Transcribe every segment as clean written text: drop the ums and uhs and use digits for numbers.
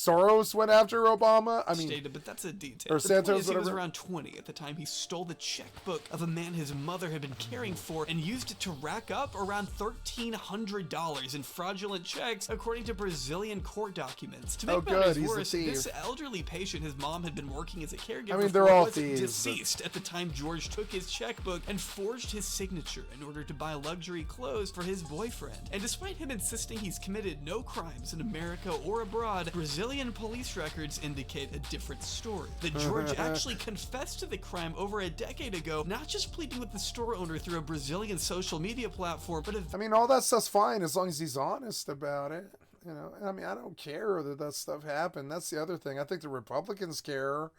Soros went after Obama. I mean, stated, but that's a detail. Or Santos, he was around 20 at the time. He stole the checkbook of a man his mother had been caring for and used it to rack up around $1,300 in fraudulent checks, according to Brazilian court documents. To make matters worse, this elderly patient his mom had been working as a caregiver for was deceased at the time George took his checkbook and forged his signature in order to buy luxury clothes for his boyfriend. And despite him insisting he's committed no crimes in America or abroad, Brazilian police records indicate a different story. That George actually confessed to the crime over a decade ago, not just pleading with the store owner through a Brazilian social media platform, but I mean, all that stuff's fine as long as he's honest about it. You know, I mean, I don't care that stuff happened. That's the other thing. I think the Republicans care.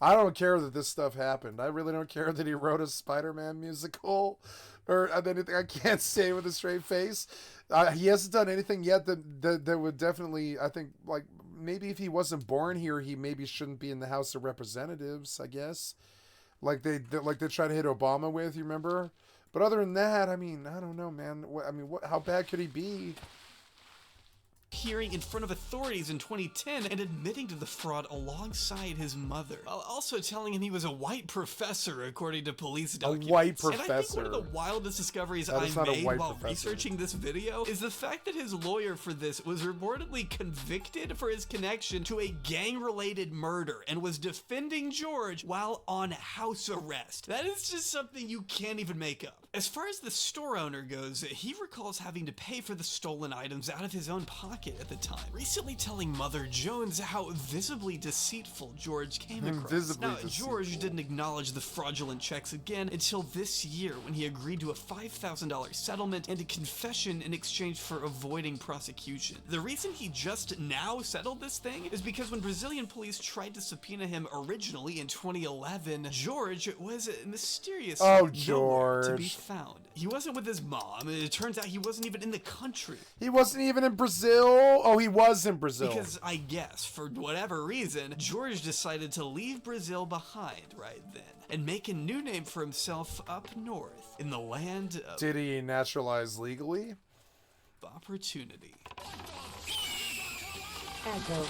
I don't care that this stuff happened. I really don't care that he wrote a Spider-Man musical or anything. I can't say with a straight face. He hasn't done anything yet that would definitely, I think, like, maybe if he wasn't born here, he maybe shouldn't be in the House of Representatives, I guess. Like they tried to hit Obama with, you remember? But other than that, I mean, I don't know, man. How bad could he be? Hearing in front of authorities in 2010 and admitting to the fraud alongside his mother, while also telling him he was a white professor, according to police documents. A white professor. And I think one of the wildest discoveries I made while researching this video is the fact that his lawyer for this was reportedly convicted for his connection to a gang-related murder and was defending George while on house arrest. That is just something you can't even make up. As far as the store owner goes, he recalls having to pay for the stolen items out of his own pocket at the time, recently telling Mother Jones how visibly deceitful George came across. Now, George didn't acknowledge the fraudulent checks again until this year when he agreed to a $5,000 settlement and a confession in exchange for avoiding prosecution. The reason he just now settled this thing is because when Brazilian police tried to subpoena him originally in 2011, George was mysteriously nowhere to be found. He wasn't with his mom. It turns out he wasn't even in the country. He wasn't even in Brazil. Oh, he was in Brazil. Because I guess, for whatever reason, George decided to leave Brazil behind right then and make a new name for himself up north in the land of... Did he naturalize legally? Opportunity. Echo.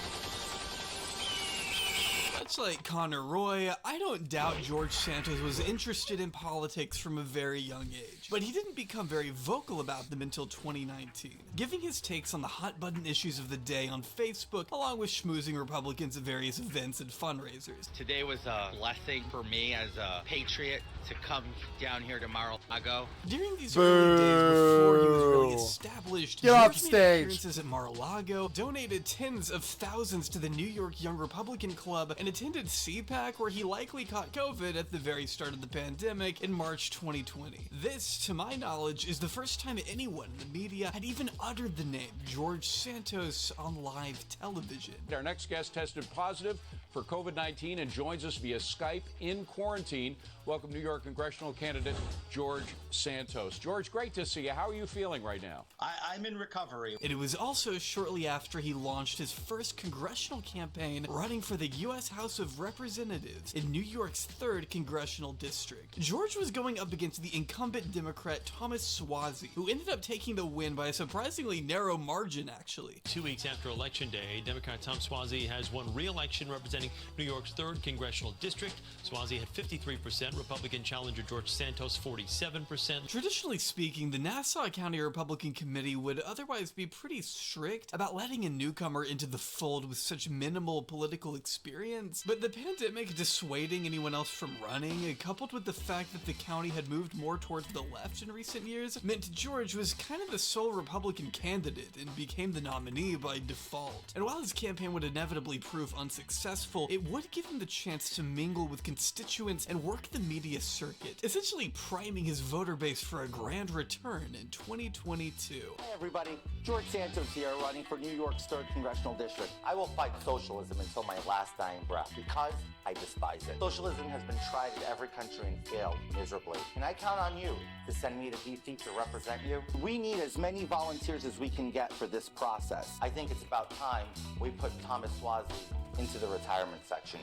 Much like Connor Roy, I don't doubt George Santos was interested in politics from a very young age, but he didn't become very vocal about them until 2019, giving his takes on the hot-button issues of the day on Facebook, along with schmoozing Republicans at various events and fundraisers. Today was a blessing for me as a patriot to come down here to Mar-a-Lago. During these early days before he was really established, George made appearances at Mar-a-Lago, donated tens of thousands to the New York Young Republican Club, and attended CPAC, where he likely caught COVID at the very start of the pandemic in March 2020. This, to my knowledge, is the first time anyone in the media had even uttered the name George Santos on live television. Our next guest tested positive for COVID-19 and joins us via Skype in quarantine. Welcome, New York congressional candidate George Santos. George, great to see you. How are you feeling right now? I'm in recovery. And it was also shortly after he launched his first congressional campaign running for the U.S. House of Representatives in New York's 3rd congressional district. George was going up against the incumbent Democrat Thomas Suozzi, who ended up taking the win by a surprisingly narrow margin, actually. 2 weeks after Election Day, Democrat Tom Suozzi has won re-election representing New York's 3rd congressional district. Suozzi had 53%, Republican challenger George Santos 47%. Traditionally speaking, the Nassau County Republican Committee would otherwise be pretty strict about letting a newcomer into the fold with such minimal political experience, but the pandemic dissuading anyone else from running, coupled with the fact that the county had moved more towards the left in recent years, meant George was kind of the sole Republican candidate and became the nominee by default. And while his campaign would inevitably prove unsuccessful, it would give him the chance to mingle with constituents and work the media circuit, essentially priming his voter base for a grand return in 2022. Hey everybody, George Santos here, running for New York's 3rd congressional district. I will fight socialism until my last dying breath because I despise it. Socialism has been tried in every country and failed miserably. And I count on you to send me to DC to represent you. We need as many volunteers as we can get for this process. I think it's about time we put Thomas Suozzi into the retirement section.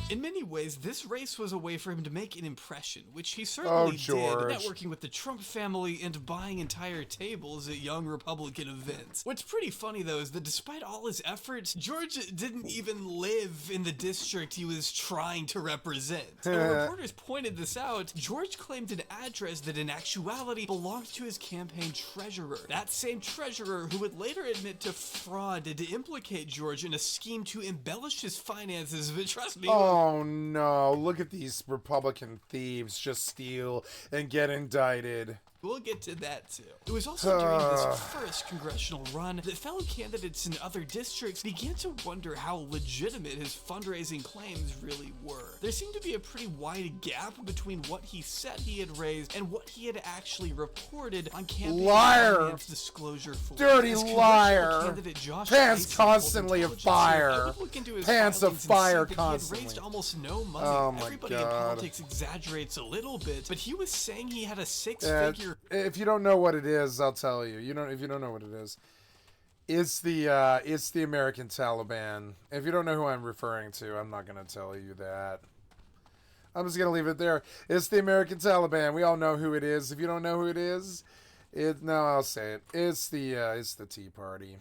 In many ways, this race was a way for him to make an impression, which he certainly did, networking with the Trump family and buying entire tables at young Republican events. What's pretty funny, though, is that despite all his efforts, George didn't even live in the district he was trying to represent. And when reporters pointed this out, George claimed an address that in actuality belonged to his campaign treasurer. That same treasurer who would later admit to fraud and to implicate George in a scheme to embellish his finances, but trust me. Oh no, look at these Republican thieves just steal and get indicted. We'll get to that too. It was also during this first congressional run that fellow candidates in other districts began to wonder how legitimate his fundraising claims really were. There seemed to be a pretty wide gap between what he said he had raised and what he had actually reported on campaign finance disclosure forms. Dirty liar! Pants constantly afire. Pants afire constantly. He had raised almost no money. Everybody in politics exaggerates a little bit, but he was saying he had a six-figure. If you don't know what it is, I'll tell you. If you don't know what it is, it's the American Taliban. If you don't know who I'm referring to, I'm not gonna tell you that. I'm just gonna leave it there. It's the American Taliban. We all know who it is. If you don't know who it is, I'll say it. It's the Tea Party.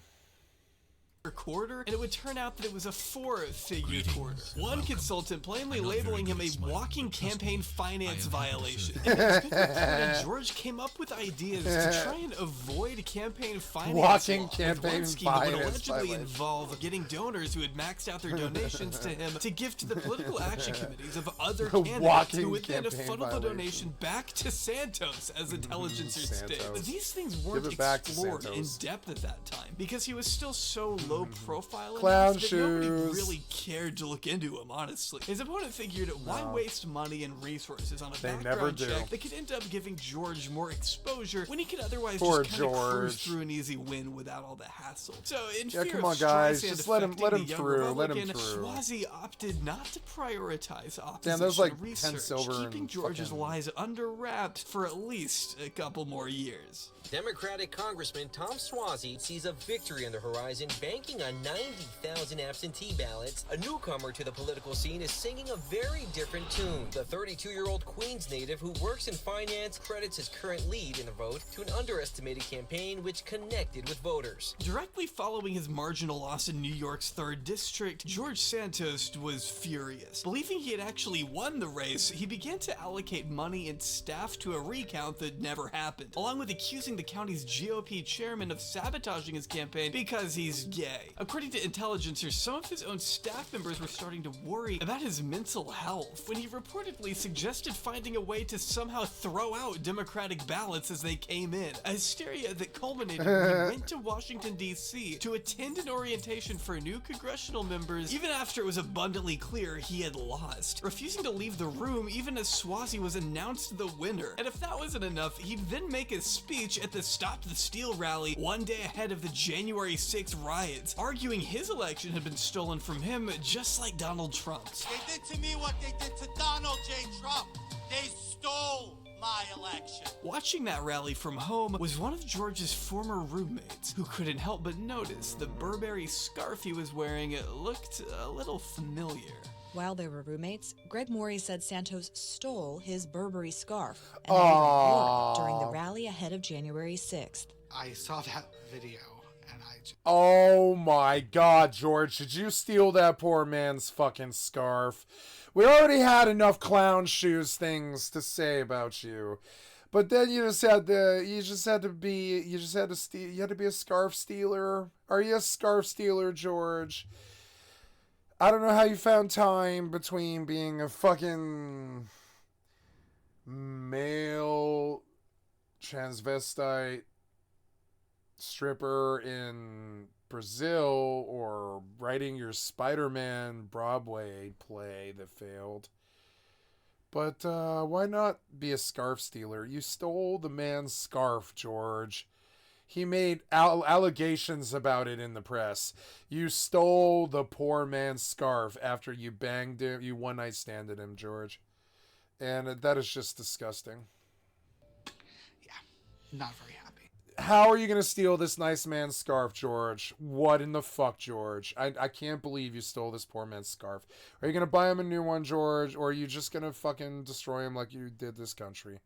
Quarter, and it would turn out that it was a four-figure quarter. One consultant plainly labeling him a walking campaign finance violation. And George came up with ideas to try and avoid campaign finance. Walking campaign finance that would allegedly involve getting donors who had maxed out their donations to him to give to the political action committees of other candidates who would then funnel the donation back to Santos as intelligence states. These things weren't explored in depth at that time because he was still so low profile clown shoes. Nobody really cared to look into him, honestly. His opponent figured, why waste money and resources on a background check that could end up giving George more exposure when he could otherwise just kind of cruise through an easy win without all the hassle. So in fear come on, of guys, Streisand just let him through. Let him through. Swazi opted not to prioritize opposition Damn, there's like research, 10 silver keeping and George's lies under wraps for at least a couple more years. Democratic Congressman Tom Swazi sees a victory on the horizon, banking on 90,000 absentee ballots. A newcomer to the political scene is singing a very different tune. The 32-year-old Queens native who works in finance credits his current lead in the vote to an underestimated campaign which connected with voters. Directly following his marginal loss in New York's 3rd District, George Santos was furious. Believing he had actually won the race, he began to allocate money and staff to a recount that never happened, along with accusing the county's GOP chairman of sabotaging his campaign because he's gay. According to intelligencers, some of his own staff members were starting to worry about his mental health when he reportedly suggested finding a way to somehow throw out Democratic ballots as they came in. A hysteria that culminated when he went to Washington, D.C. to attend an orientation for new congressional members even after it was abundantly clear he had lost, refusing to leave the room even as Swazi was announced the winner. And if that wasn't enough, he'd then make a speech at the Stop the Steal rally one day ahead of the January 6th riots, arguing his election had been stolen from him just like Donald Trump's. They did to me what they did to Donald J. Trump. They stole my election. Watching that rally from home was one of George's former roommates, who couldn't help but notice the Burberry scarf he was wearing looked a little familiar. While they were roommates, Greg Morey said Santos stole his Burberry scarf and wore it during the rally ahead of January 6th. I saw that video and oh my God, George, did you steal that poor man's fucking scarf? We already had enough clown shoes things to say about you. But then you had to be a scarf stealer. Are you a scarf stealer, George? I don't know how you found time between being a fucking male transvestite stripper in Brazil or writing your Spider-Man Broadway play that failed. But why not be a scarf stealer? You stole the man's scarf, George. He made allegations about it in the press. You stole the poor man's scarf after you banged him, you one-night standed him, George. And that is just disgusting. yeah, not very happy. How are you going to steal this nice man's scarf, George? What in the fuck, George? I can't believe you stole this poor man's scarf. Are you going to buy him a new one, George? Or are you just going to fucking destroy him like you did this country?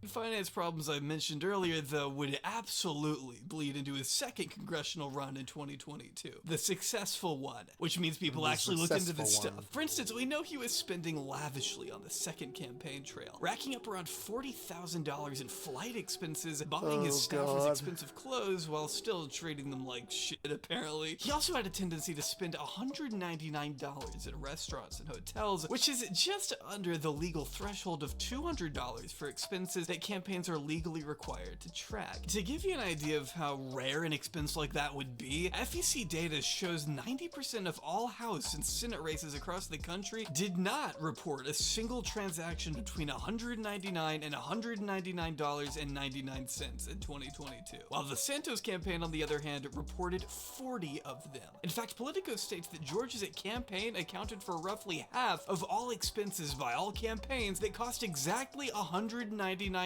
Finance problems I mentioned earlier, though, would absolutely bleed into his second congressional run in 2022. The successful one, which means people actually looked into this stuff. For instance, we know he was spending lavishly on the second campaign trail, racking up around $40,000 in flight expenses, buying his staffers expensive clothes while still treating them like shit, apparently. He also had a tendency to spend $199 at restaurants and hotels, which is just under the legal threshold of $200 for expenses that campaigns are legally required to track. To give you an idea of how rare an expense like that would be, FEC data shows 90% of all House and Senate races across the country did not report a single transaction between $199 and $199.99 in 2022, while the Santos campaign, on the other hand, reported 40 of them. In fact, Politico states that George's campaign accounted for roughly half of all expenses by all campaigns that cost exactly $199.99,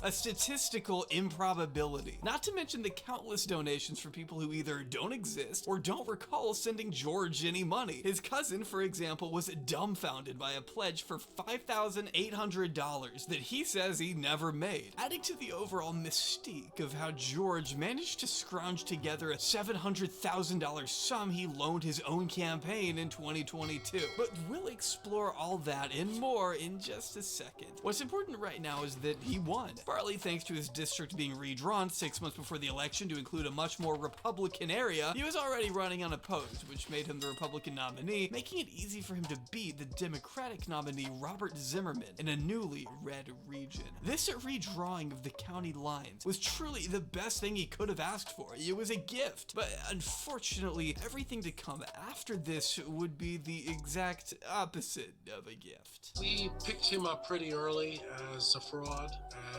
a statistical improbability. Not to mention the countless donations from people who either don't exist or don't recall sending George any money. His cousin, for example, was dumbfounded by a pledge for $5,800 that he says he never made, adding to the overall mystique of how George managed to scrounge together a $700,000 sum he loaned his own campaign in 2022. But we'll explore all that and more in just a second. What's important right now is that he won, partly thanks to his district being redrawn 6 months before the election to include a much more Republican area. He was already running unopposed, which made him the Republican nominee, making it easy for him to beat the Democratic nominee Robert Zimmerman in a newly red region. This redrawing of the county lines was truly the best thing he could have asked for. It was a gift, but unfortunately, everything to come after this would be the exact opposite of a gift. We picked him up pretty early as a fraud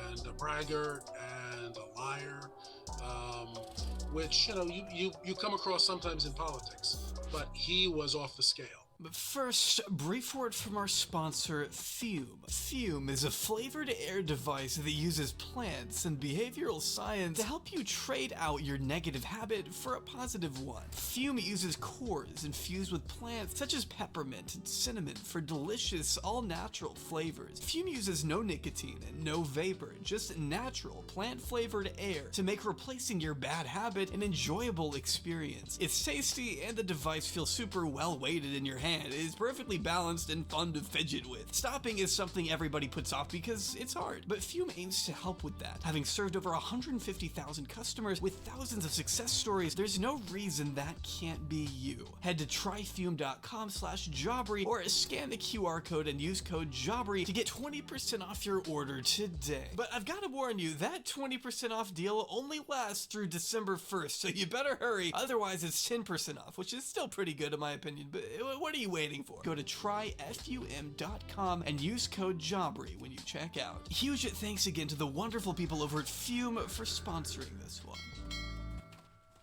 and a braggart and a liar, which, you know, you come across sometimes in politics, but he was off the scale. But first, a brief word from our sponsor, Fume. Fume is a flavored air device that uses plants and behavioral science to help you trade out your negative habit for a positive one. Fume uses cores infused with plants such as peppermint and cinnamon for delicious, all-natural flavors. Fume uses no nicotine and no vapor, just natural, plant-flavored air to make replacing your bad habit an enjoyable experience. It's tasty, and the device feels super well-weighted in your hand. It is perfectly balanced and fun to fidget with. Stopping is something everybody puts off because it's hard, but Fume aims to help with that. Having served over 150,000 customers with thousands of success stories, there's no reason that can't be you. Head to tryfume.com/Jobbery or scan the QR code and use code Jobbery to get 20% off your order today. But I've got to warn you, that 20% off deal only lasts through December 1st, so you better hurry, otherwise it's 10% off, which is still pretty good in my opinion, but what are you waiting for? Go to tryfum.com and use code Jobbery when you check out. Huge thanks again to the wonderful people over at Fume for sponsoring this one.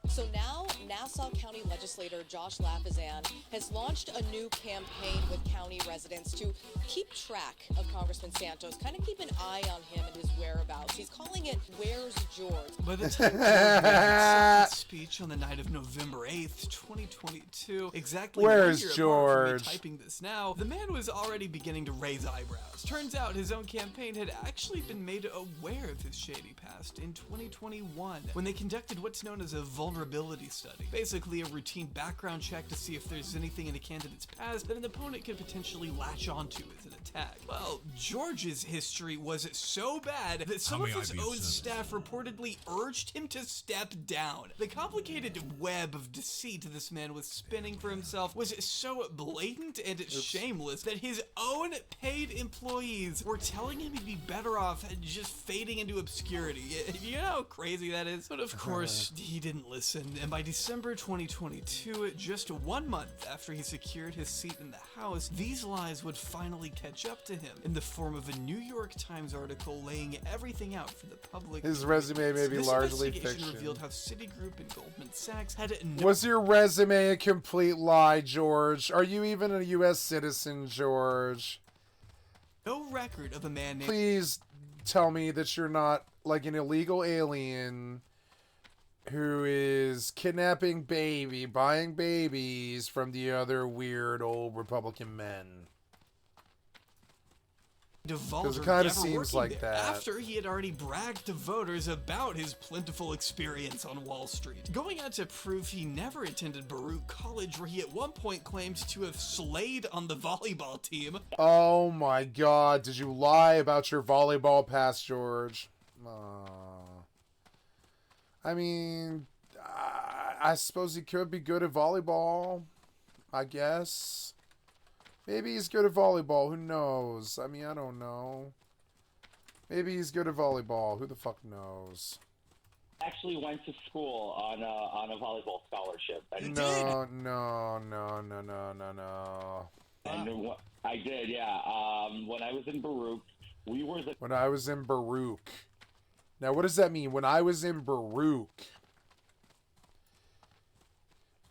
So now, Nassau County legislator Josh Lafazan has launched a new campaign with county residents to keep track of Congressman Santos, kind of keep an eye on him and his whereabouts. He's calling it Where's George? By the time George speech on the night of November 8th, 2022, exactly Where's George? Typing this now, the man was already beginning to raise eyebrows. Turns out his own campaign had actually been made aware of his shady past in 2021 when they conducted what's known as a vulnerability study, basically a routine background check to see if there's anything in a candidate's past that an opponent could potentially latch onto as an attack. Well, George's history was so bad that some of his own staff reportedly urged him to step down. The complicated web of deceit this man was spinning for himself was so blatant and shameless that his own paid employees were telling him he'd be better off just fading into obscurity. You know how crazy that is? But of course, he didn't listen, and by December 2022, just 1 month after he secured his seat in the House, these lies would finally catch up to him in the form of a New York Times article laying everything out for the public. His resume may be largely fiction. fiction. Revealed how Citigroup and Goldman Sachs had Was your resume a complete lie, George? Are you even a U.S. citizen, George? no record of a man named... Please tell me that you're not like an illegal alien who is kidnapping buying babies from the other weird old Republican men. Because it kind of seems like that. After he had already bragged to voters about his plentiful experience on Wall Street, going out to prove he never attended Baruch College, where he at one point claimed to have slayed on the volleyball team. Oh my God, did you lie about your volleyball past, George? I mean, I suppose he could be good at volleyball, I guess. Maybe he's good at volleyball. Who knows? I mean, I don't know. Maybe he's good at volleyball. Who the fuck knows? Actually went to school on a volleyball scholarship. No. And I did, yeah. When I was in Baruch, we were the... When I was in Baruch. Now, what does that mean? When I was in Baruch.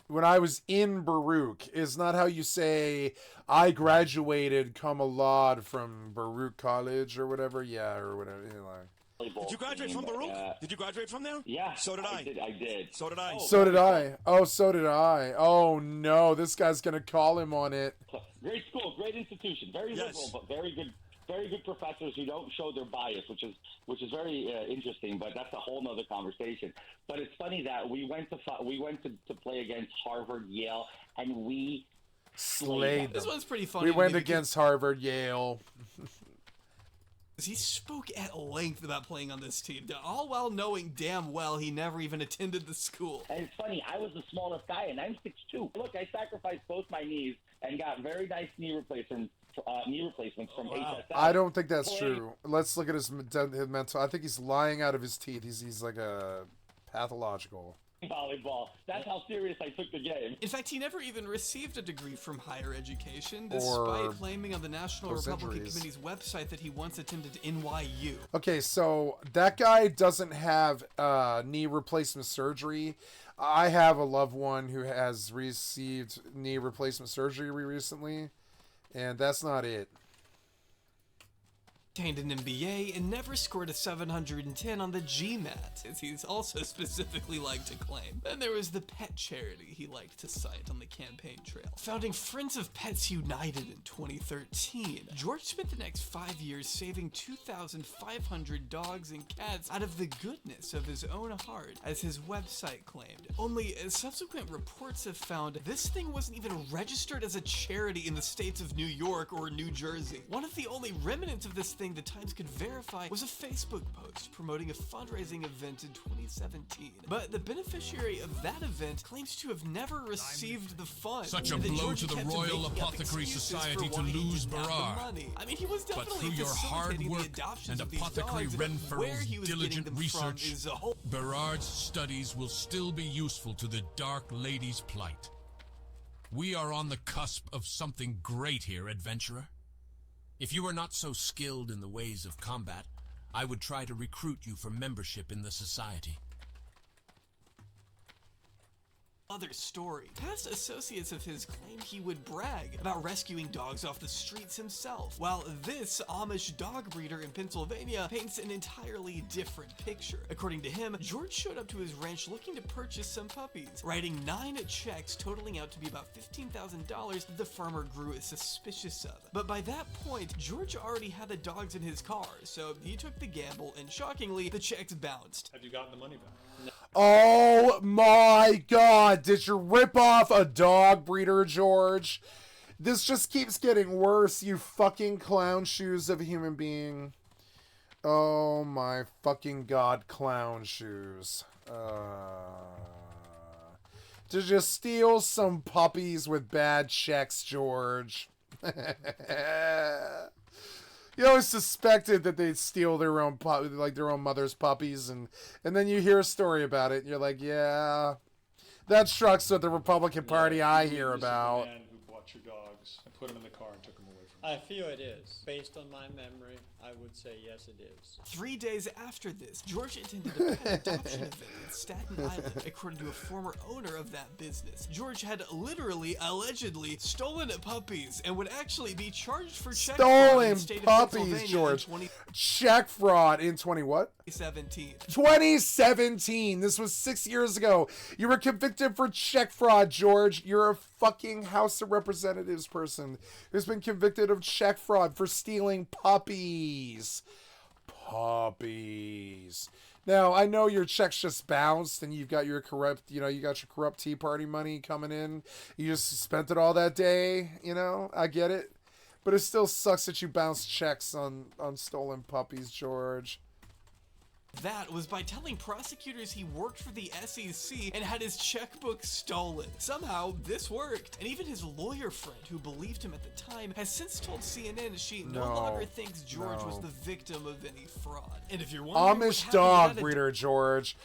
When I was in Baruch is not how you say I graduated cum laude from Baruch College or whatever. Yeah, or whatever. You know, like. Did you graduate from Baruch? Did you graduate from there? Yeah. So did I. I did. So did I. So did I. Oh, so did I. Oh no, this guy's gonna call him on it. Great school, great institution, very liberal, but very good professors who don't show their bias, which is very interesting. But that's a whole nother conversation. But it's funny that we went to play against Harvard, Yale, and we slayed them. This one's pretty funny. We went against Harvard, Yale. He spoke at length about playing on this team, all while knowing damn well he never even attended the school. And it's funny, I was the smallest guy, and I'm 6'2". Look, I sacrificed both my knees and got very nice knee replacements from HSL. I don't think that's true. Let's look at his mental. I think he's lying out of his teeth. He's like a pathological. Volleyball. That's how serious I took the game. In fact, he never even received a degree from higher education, despite claiming on the National Republican Committee's website that he once attended NYU. Okay, so that guy doesn't have knee replacement surgery. I have a loved one who has received knee replacement surgery recently, and that's not it. Obtained an MBA and never scored a 710 on the GMAT, as he's also specifically liked to claim. Then there was the pet charity he liked to cite on the campaign trail. Founding Friends of Pets United in 2013, George spent the next 5 years saving 2,500 dogs and cats out of the goodness of his own heart, as his website claimed. Only subsequent reports have found this thing wasn't even registered as a charity in the states of New York or New Jersey. One of the only remnants of this thing the Times could verify was a Facebook post promoting a fundraising event in 2017. But the beneficiary of that event claims to have never received the funds. Such a blow to the Royal Apothecary Society to lose Berard. I mean, he was But definitely through your hard work and Apothecary Renfurl's diligent research, Berard's studies will still be useful to the Dark Lady's plight. We are on the cusp of something great here, adventurer. If you are not so skilled in the ways of combat, I would try to recruit you for membership in the society. Other story. Past associates of his claimed he would brag about rescuing dogs off the streets himself, while this Amish dog breeder in Pennsylvania paints an entirely different picture. According to him, George showed up to his ranch looking to purchase some puppies, writing 9 checks totaling out to be about $15,000 that the farmer grew suspicious of. But by that point, George already had the dogs in his car, so he took the gamble, and shockingly, the checks bounced. Have you gotten the money back? No. Oh my God, did you rip off a dog breeder, George? This just keeps getting worse, you fucking clown shoes of a human being. Oh my fucking God, clown shoes. Did you steal some puppies with bad checks, George? You always suspected that they'd steal their own their own mother's puppies, and then you hear a story about it, and you're like, yeah, that trucks with the Republican Party I hear about. The man who bought your dogs and put them in the car and took them away from you. I feel it is. Based on my memory, I would say yes, it is. 3 days after this, George attended a pet adoption event in Staten Island. According to a former owner of that business, George had literally, allegedly, stolen puppies and would actually be charged for check fraud in the state of puppies, Pennsylvania George. check fraud in 2017. This was 6 years ago. You were convicted for check fraud, George. You're a fucking House of Representatives person who's been convicted of check fraud for stealing puppies. Now, I know your checks just bounced and you've got your corrupt, you got your corrupt Tea Party money coming in. You just spent it all that day, I get it. But it still sucks that you bounced checks on stolen puppies, George. That was by telling prosecutors he worked for the SEC and had his checkbook stolen. Somehow, this worked. And even his lawyer friend, who believed him at the time, has since told CNN she no longer thinks George was the victim of any fraud. And if you're wondering Amish dog breeder, George.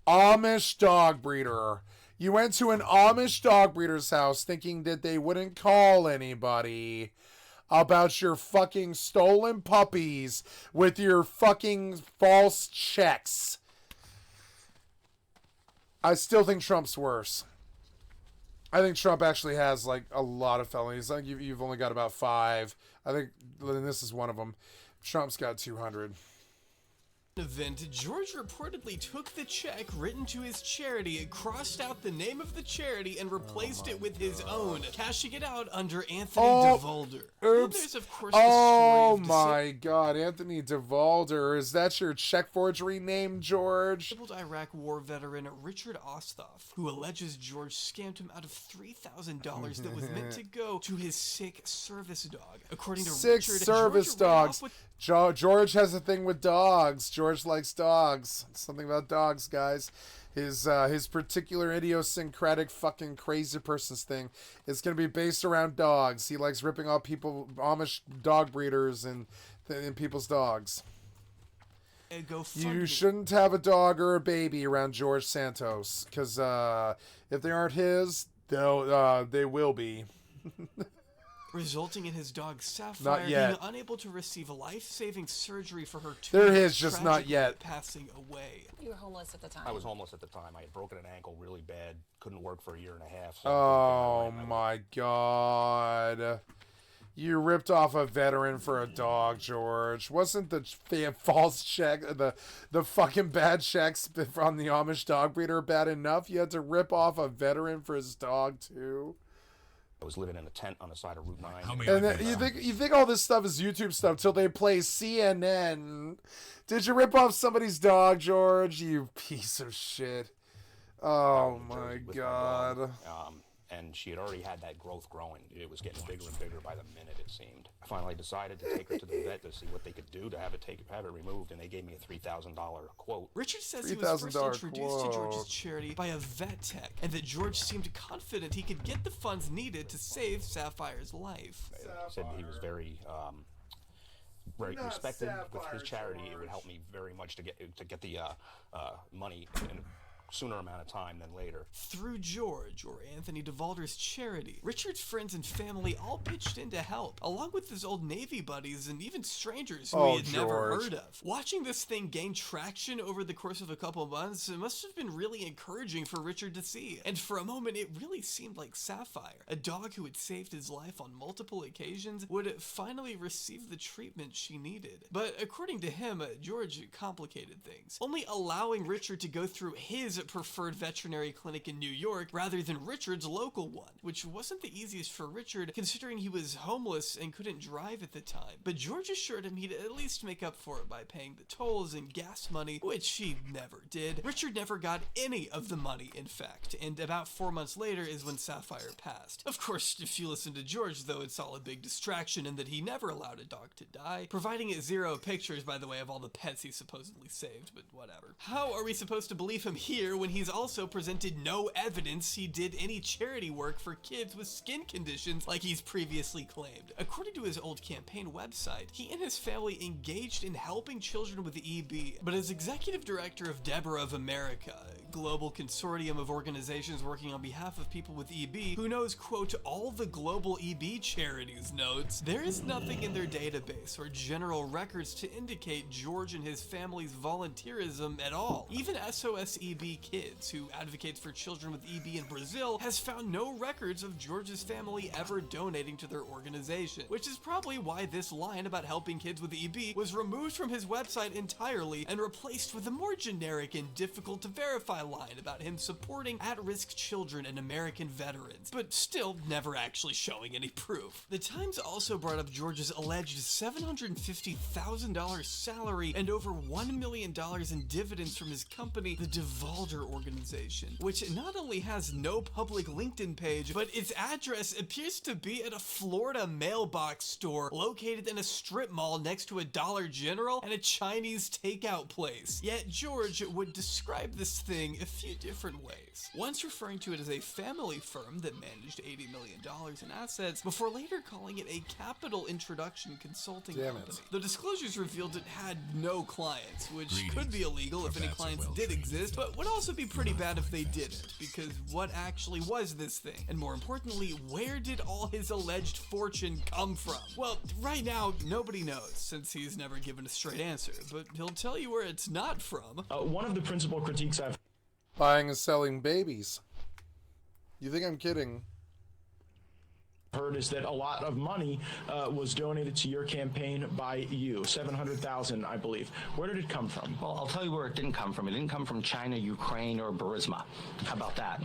Amish dog breeder. You went to an Amish dog breeder's house thinking that they wouldn't call anybody about your fucking stolen puppies with your fucking false checks. I still think Trump's worse. I think Trump actually has like a lot of felonies. I think you've only got about 5. I think this is one of them. Trump's got 200. Event, George reportedly took the check written to his charity, crossed out the name of the charity, and replaced it with his own, cashing it out under Anthony DeVolder. Oops. There's, of course, my God, Anthony DeVolder. Is that your check forgery name, George? Disabled Iraq war veteran Richard Osthoff, who alleges George scammed him out of $3,000 that was meant to go to his sick service dog. According to Richard, service dogs. George has a thing with dogs. George likes dogs. Something about dogs, guys. His particular idiosyncratic fucking crazy person's thing is going to be based around dogs. He likes ripping off people, Amish dog breeders and people's dogs. You shouldn't have a dog or a baby around George Santos, because if they aren't his, they will be. Resulting in his dog Sapphire being unable to receive life-saving surgery for her They're his, just not yet. Passing away. You were homeless at the time. I was homeless at the time. I had broken an ankle really bad. Couldn't work for a year and a half. So oh my God. You ripped off a veteran for a dog, George. Wasn't the false check, the fucking bad checks from the Amish dog breeder bad enough? You had to rip off a veteran for his dog too? I was living in a tent on the side of Route 9. And then you think all this stuff is YouTube stuff till they play CNN. Did you rip off somebody's dog, George? You piece of shit. Oh my God. And she had already had that growth growing. It was getting bigger and bigger by the minute, it seemed. I finally decided to take her to the vet to see what they could do to have it removed, and they gave me a $3,000 quote. Richard says he was first introduced to George's charity by a vet tech, and that George seemed confident he could get the funds needed to save Sapphire's life. He said he was very respected with his charity. It would help me very much to get the money in sooner amount of time than later. Through George, or Anthony DeVolder's charity, Richard's friends and family all pitched in to help, along with his old Navy buddies and even strangers who he had never heard of. Watching this thing gain traction over the course of a couple of months, it must have been really encouraging for Richard to see. And for a moment, it really seemed like Sapphire, a dog who had saved his life on multiple occasions, would finally receive the treatment she needed. But according to him, George complicated things, only allowing Richard to go through his preferred veterinary clinic in New York rather than Richard's local one, which wasn't the easiest for Richard considering he was homeless and couldn't drive at the time. But George assured him he'd at least make up for it by paying the tolls and gas money, which he never did. Richard never got any of the money, in fact, and about 4 months later is when Sapphire passed. Of course, if you listen to George, though, it's all a big distraction and that he never allowed a dog to die, providing it 0 pictures, by the way, of all the pets he supposedly saved, but whatever. How are we supposed to believe him here when he's also presented no evidence he did any charity work for kids with skin conditions like he's previously claimed? According to his old campaign website, he and his family engaged in helping children with EB, but as executive director of Deborah of America, a global consortium of organizations working on behalf of people with EB, who knows, quote, all the global EB charities, notes, there is nothing in their database or general records to indicate George and his family's volunteerism at all. Even SOS EB Healthy Kids, who advocates for children with EB in Brazil, has found no records of George's family ever donating to their organization, which is probably why this line about helping kids with EB was removed from his website entirely and replaced with a more generic and difficult to verify line about him supporting at-risk children and American veterans, but still never actually showing any proof. The Times also brought up George's alleged $750,000 salary and over $1 million in dividends from his company, the Devalder organization, which not only has no public LinkedIn page, but its address appears to be at a Florida mailbox store located in a strip mall next to a Dollar General and a Chinese takeout place. Yet George would describe this thing a few different ways, once referring to it as a family firm that managed $80 million in assets, before later calling it a capital introduction consulting company. The disclosures revealed it had no clients, which could be illegal if any clients did exist, but would also be pretty bad if they didn't, because what actually was this thing? And more importantly, where did all his alleged fortune come from? Well, right now, nobody knows, since he's never given a straight answer, but he'll tell you where it's not from. One of the principal critiques I've buying and selling babies. You think I'm kidding? Heard is that a lot of money was donated to your campaign by you, $700,000, I believe. Where did it come from? Well, I'll tell you where it didn't come from. It didn't come from China, Ukraine, or Burisma. How about that?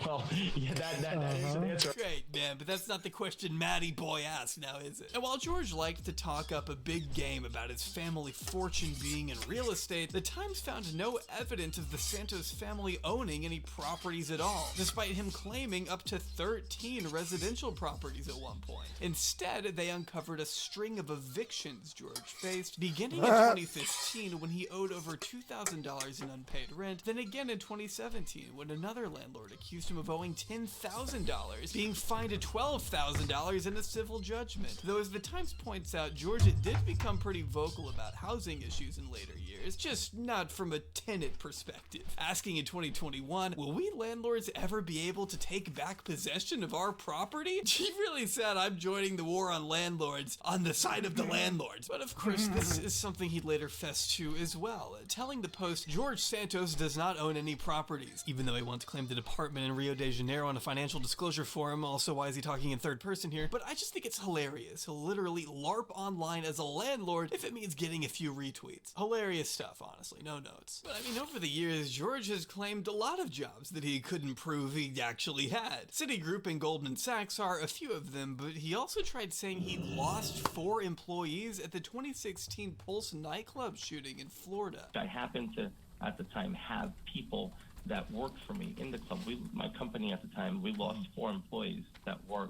Well, yeah, that is an answer. Great, man, but that's not the question Matty Boy asked now, is it? And while George liked to talk up a big game about his family fortune being in real estate, the Times found no evidence of the Santos family owning any properties at all, despite him claiming up to 13 residential properties at one point. Instead, they uncovered a string of evictions George faced, beginning in 2015 when he owed over $2,000 in unpaid rent, then again in 2017 when another landlord accused him of owing $10,000, being fined $12,000 in a civil judgment. Though as the Times points out, George did become pretty vocal about housing issues in later years, just not from a tenant perspective. Asking in 2021, will we landlords ever be able to take back possession of our property? He really said, I'm joining the war on landlords on the side of the landlords. But of course, this is something he'd later fessed to as well, telling the Post, George Santos does not own any properties, even though he once claimed the apartment in Rio de Janeiro on a financial disclosure forum. Also, why is he talking in third person here? But I just think it's hilarious. He'll literally LARP online as a landlord if it means getting a few retweets. Hilarious stuff, honestly, no notes. But I mean, over the years, George has claimed a lot of jobs that he couldn't prove he actually had. Citigroup and Goldman Sachs are a few of them, but he also tried saying he lost 4 employees at the 2016 Pulse nightclub shooting in Florida. I happened to, at the time, have people that worked for me in the club. My company at the time, we lost 4 employees that were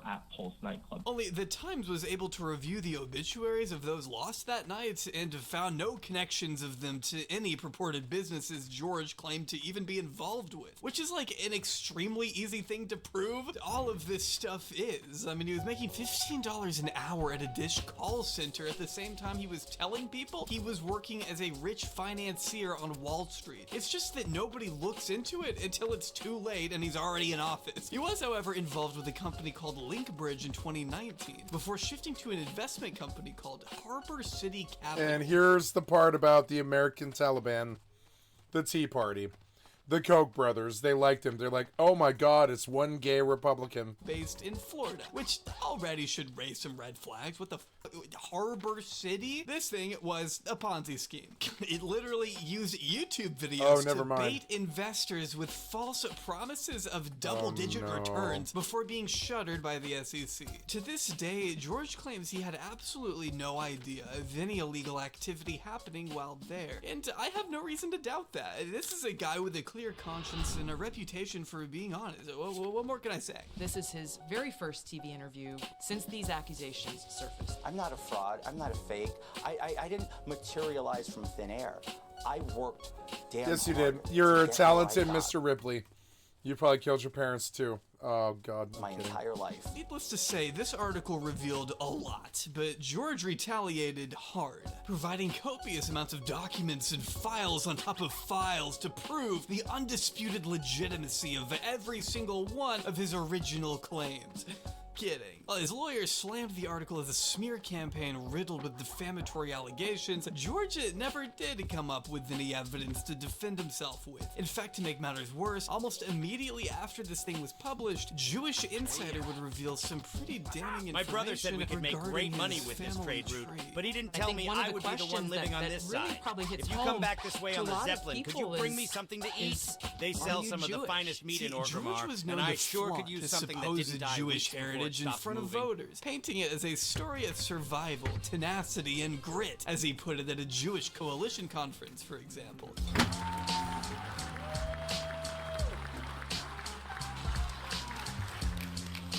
at Pulse nightclub. Only the Times was able to review the obituaries of those lost that night and found no connections of them to any purported businesses George claimed to even be involved with, which is like an extremely easy thing to prove. All of this stuff is. I mean, he was making $15 an hour at a Dish call center at the same time he was telling people he was working as a rich financier on Wall Street. It's just that nobody looks into it until it's too late and he's already in office. He was, however, involved with a company called Linkbridge in 2019 before shifting to an investment company called Harbor City Capital. And here's the part about the American Taliban, the Tea Party. The Koch brothers, they liked him. They're like, oh my god, it's one gay Republican. Based in Florida, which already should raise some red flags. What the Harbor City? This thing was a Ponzi scheme. It literally used YouTube videos to bait investors with false promises of double-digit returns before being shuttered by the SEC. To this day, George claims he had absolutely no idea of any illegal activity happening while there. And I have no reason to doubt that. This is a guy with a clear conscience and a reputation for being honest. What more can I say? This is his very first TV interview since these accusations surfaced. I'm not a fraud. I'm not a fake. I didn't materialize from thin air. I worked damn hard. Yes, you did. You're talented, Mr. Ripley. You probably killed your parents, too. Oh, God. My entire life. Needless to say, this article revealed a lot, but George retaliated hard, providing copious amounts of documents and files on top of files to prove the undisputed legitimacy of every single one of his original claims. kidding. While his lawyer slammed the article as a smear campaign riddled with defamatory allegations, George never did come up with any evidence to defend himself with. In fact, to make matters worse, almost immediately after this thing was published, Jewish Insider would reveal some pretty damning information. My brother said we could make great money with this trade route, but he didn't tell me I would be the one living on this side. If you come back this way on the Zeppelin, could you bring me something to eat? They sell some of the finest meat in Orgrimmar, and I sure could use something that didn't die Jewish heritage in front of voters, painting it as a story of survival, tenacity, and grit, as he put it at a Jewish coalition conference, for example.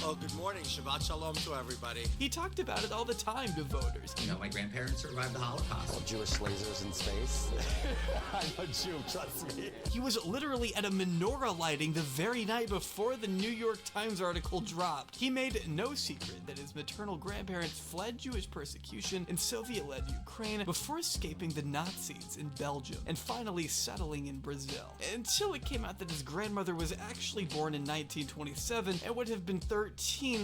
Oh, good morning. Shabbat Shalom to everybody. He talked about it all the time to voters. You know, my grandparents survived the Holocaust. Well, Jewish lasers in space. I'm a Jew, trust me. He was literally at a menorah lighting the very night before the New York Times article dropped. He made no secret that his maternal grandparents fled Jewish persecution in Soviet-led Ukraine before escaping the Nazis in Belgium and finally settling in Brazil. Until it came out that his grandmother was actually born in 1927 and would have been 13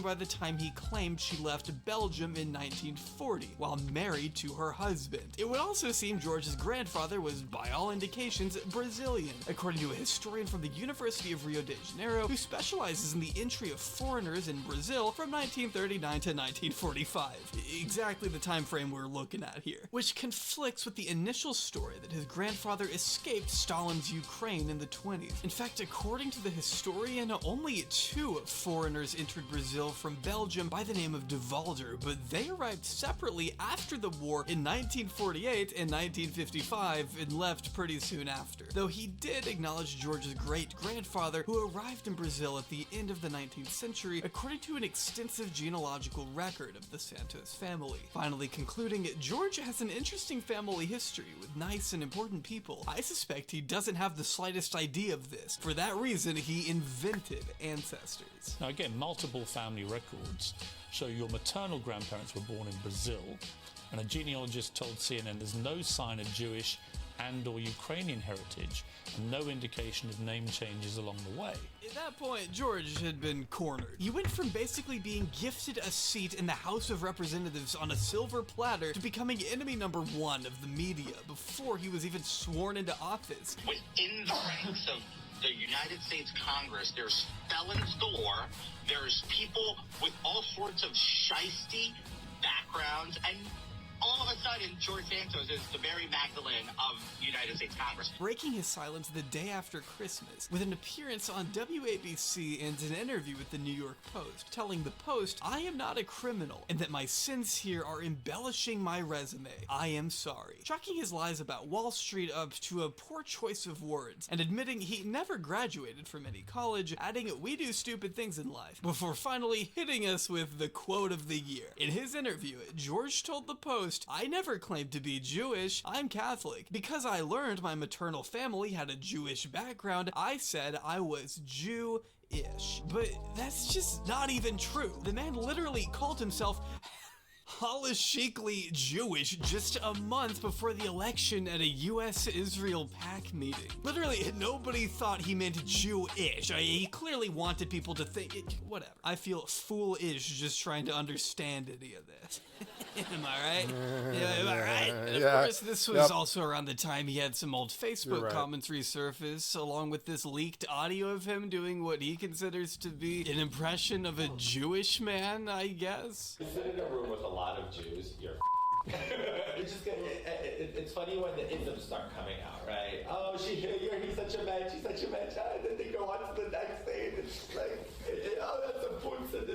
by the time he claimed she left Belgium in 1940, while married to her husband. It would also seem George's grandfather was, by all indications, Brazilian, according to a historian from the University of Rio de Janeiro who specializes in the entry of foreigners in Brazil from 1939 to 1945, exactly the time frame we're looking at here, which conflicts with the initial story that his grandfather escaped Stalin's Ukraine in the 20s. In fact, according to the historian, only 2 foreigners entered Brazil from Belgium by the name of de Valder, but they arrived separately after the war in 1948 and 1955 and left pretty soon after. Though he did acknowledge George's great-grandfather, who arrived in Brazil at the end of the 19th century, according to an extensive genealogical record of the Santos family. Finally concluding, George has an interesting family history with nice and important people. I suspect he doesn't have the slightest idea of this. For that reason, he invented ancestors. Now again, multiple family records show your maternal grandparents were born in Brazil, and a genealogist told CNN there's no sign of Jewish and or Ukrainian heritage, and no indication of name changes along the way. At that point, George had been cornered. He went from basically being gifted a seat in the House of Representatives on a silver platter to becoming enemy number 1 of the media before he was even sworn into office. Within the ranks of the United States Congress, there's felons galore, there's people with all sorts of shiesty backgrounds, and all of a sudden, George Santos is the Mary Magdalene of the United States Congress. Breaking his silence the day after Christmas with an appearance on WABC and an interview with the New York Post, telling the Post, "I am not a criminal and that my sins here are embellishing my resume. I am sorry." Chalking his lies about Wall Street up to a poor choice of words and admitting he never graduated from any college, adding, "We do stupid things in life," before finally hitting us with the quote of the year. In his interview, George told the Post, "I never claimed to be Jewish. I'm Catholic. Because I learned my maternal family had a Jewish background, I said I was Jew-ish." But that's just not even true. The man literally called himself halachically Jewish just a month before the election at a US-Israel PAC meeting. Literally, nobody thought he meant Jewish. He clearly wanted people to think it. Whatever. I feel foolish just trying to understand any of this. Am I right? Am I right? And of course, this was also around the time he had some old Facebook comments resurface, along with this leaked audio of him doing what he considers to be an impression of a Jewish man, I guess. You sit in a room with a lot of Jews, you're it's funny when the isms start coming out, right? Oh, he's such a man, she's such a man, and then they go on to the next thing, it's like, oh, that's a punz, and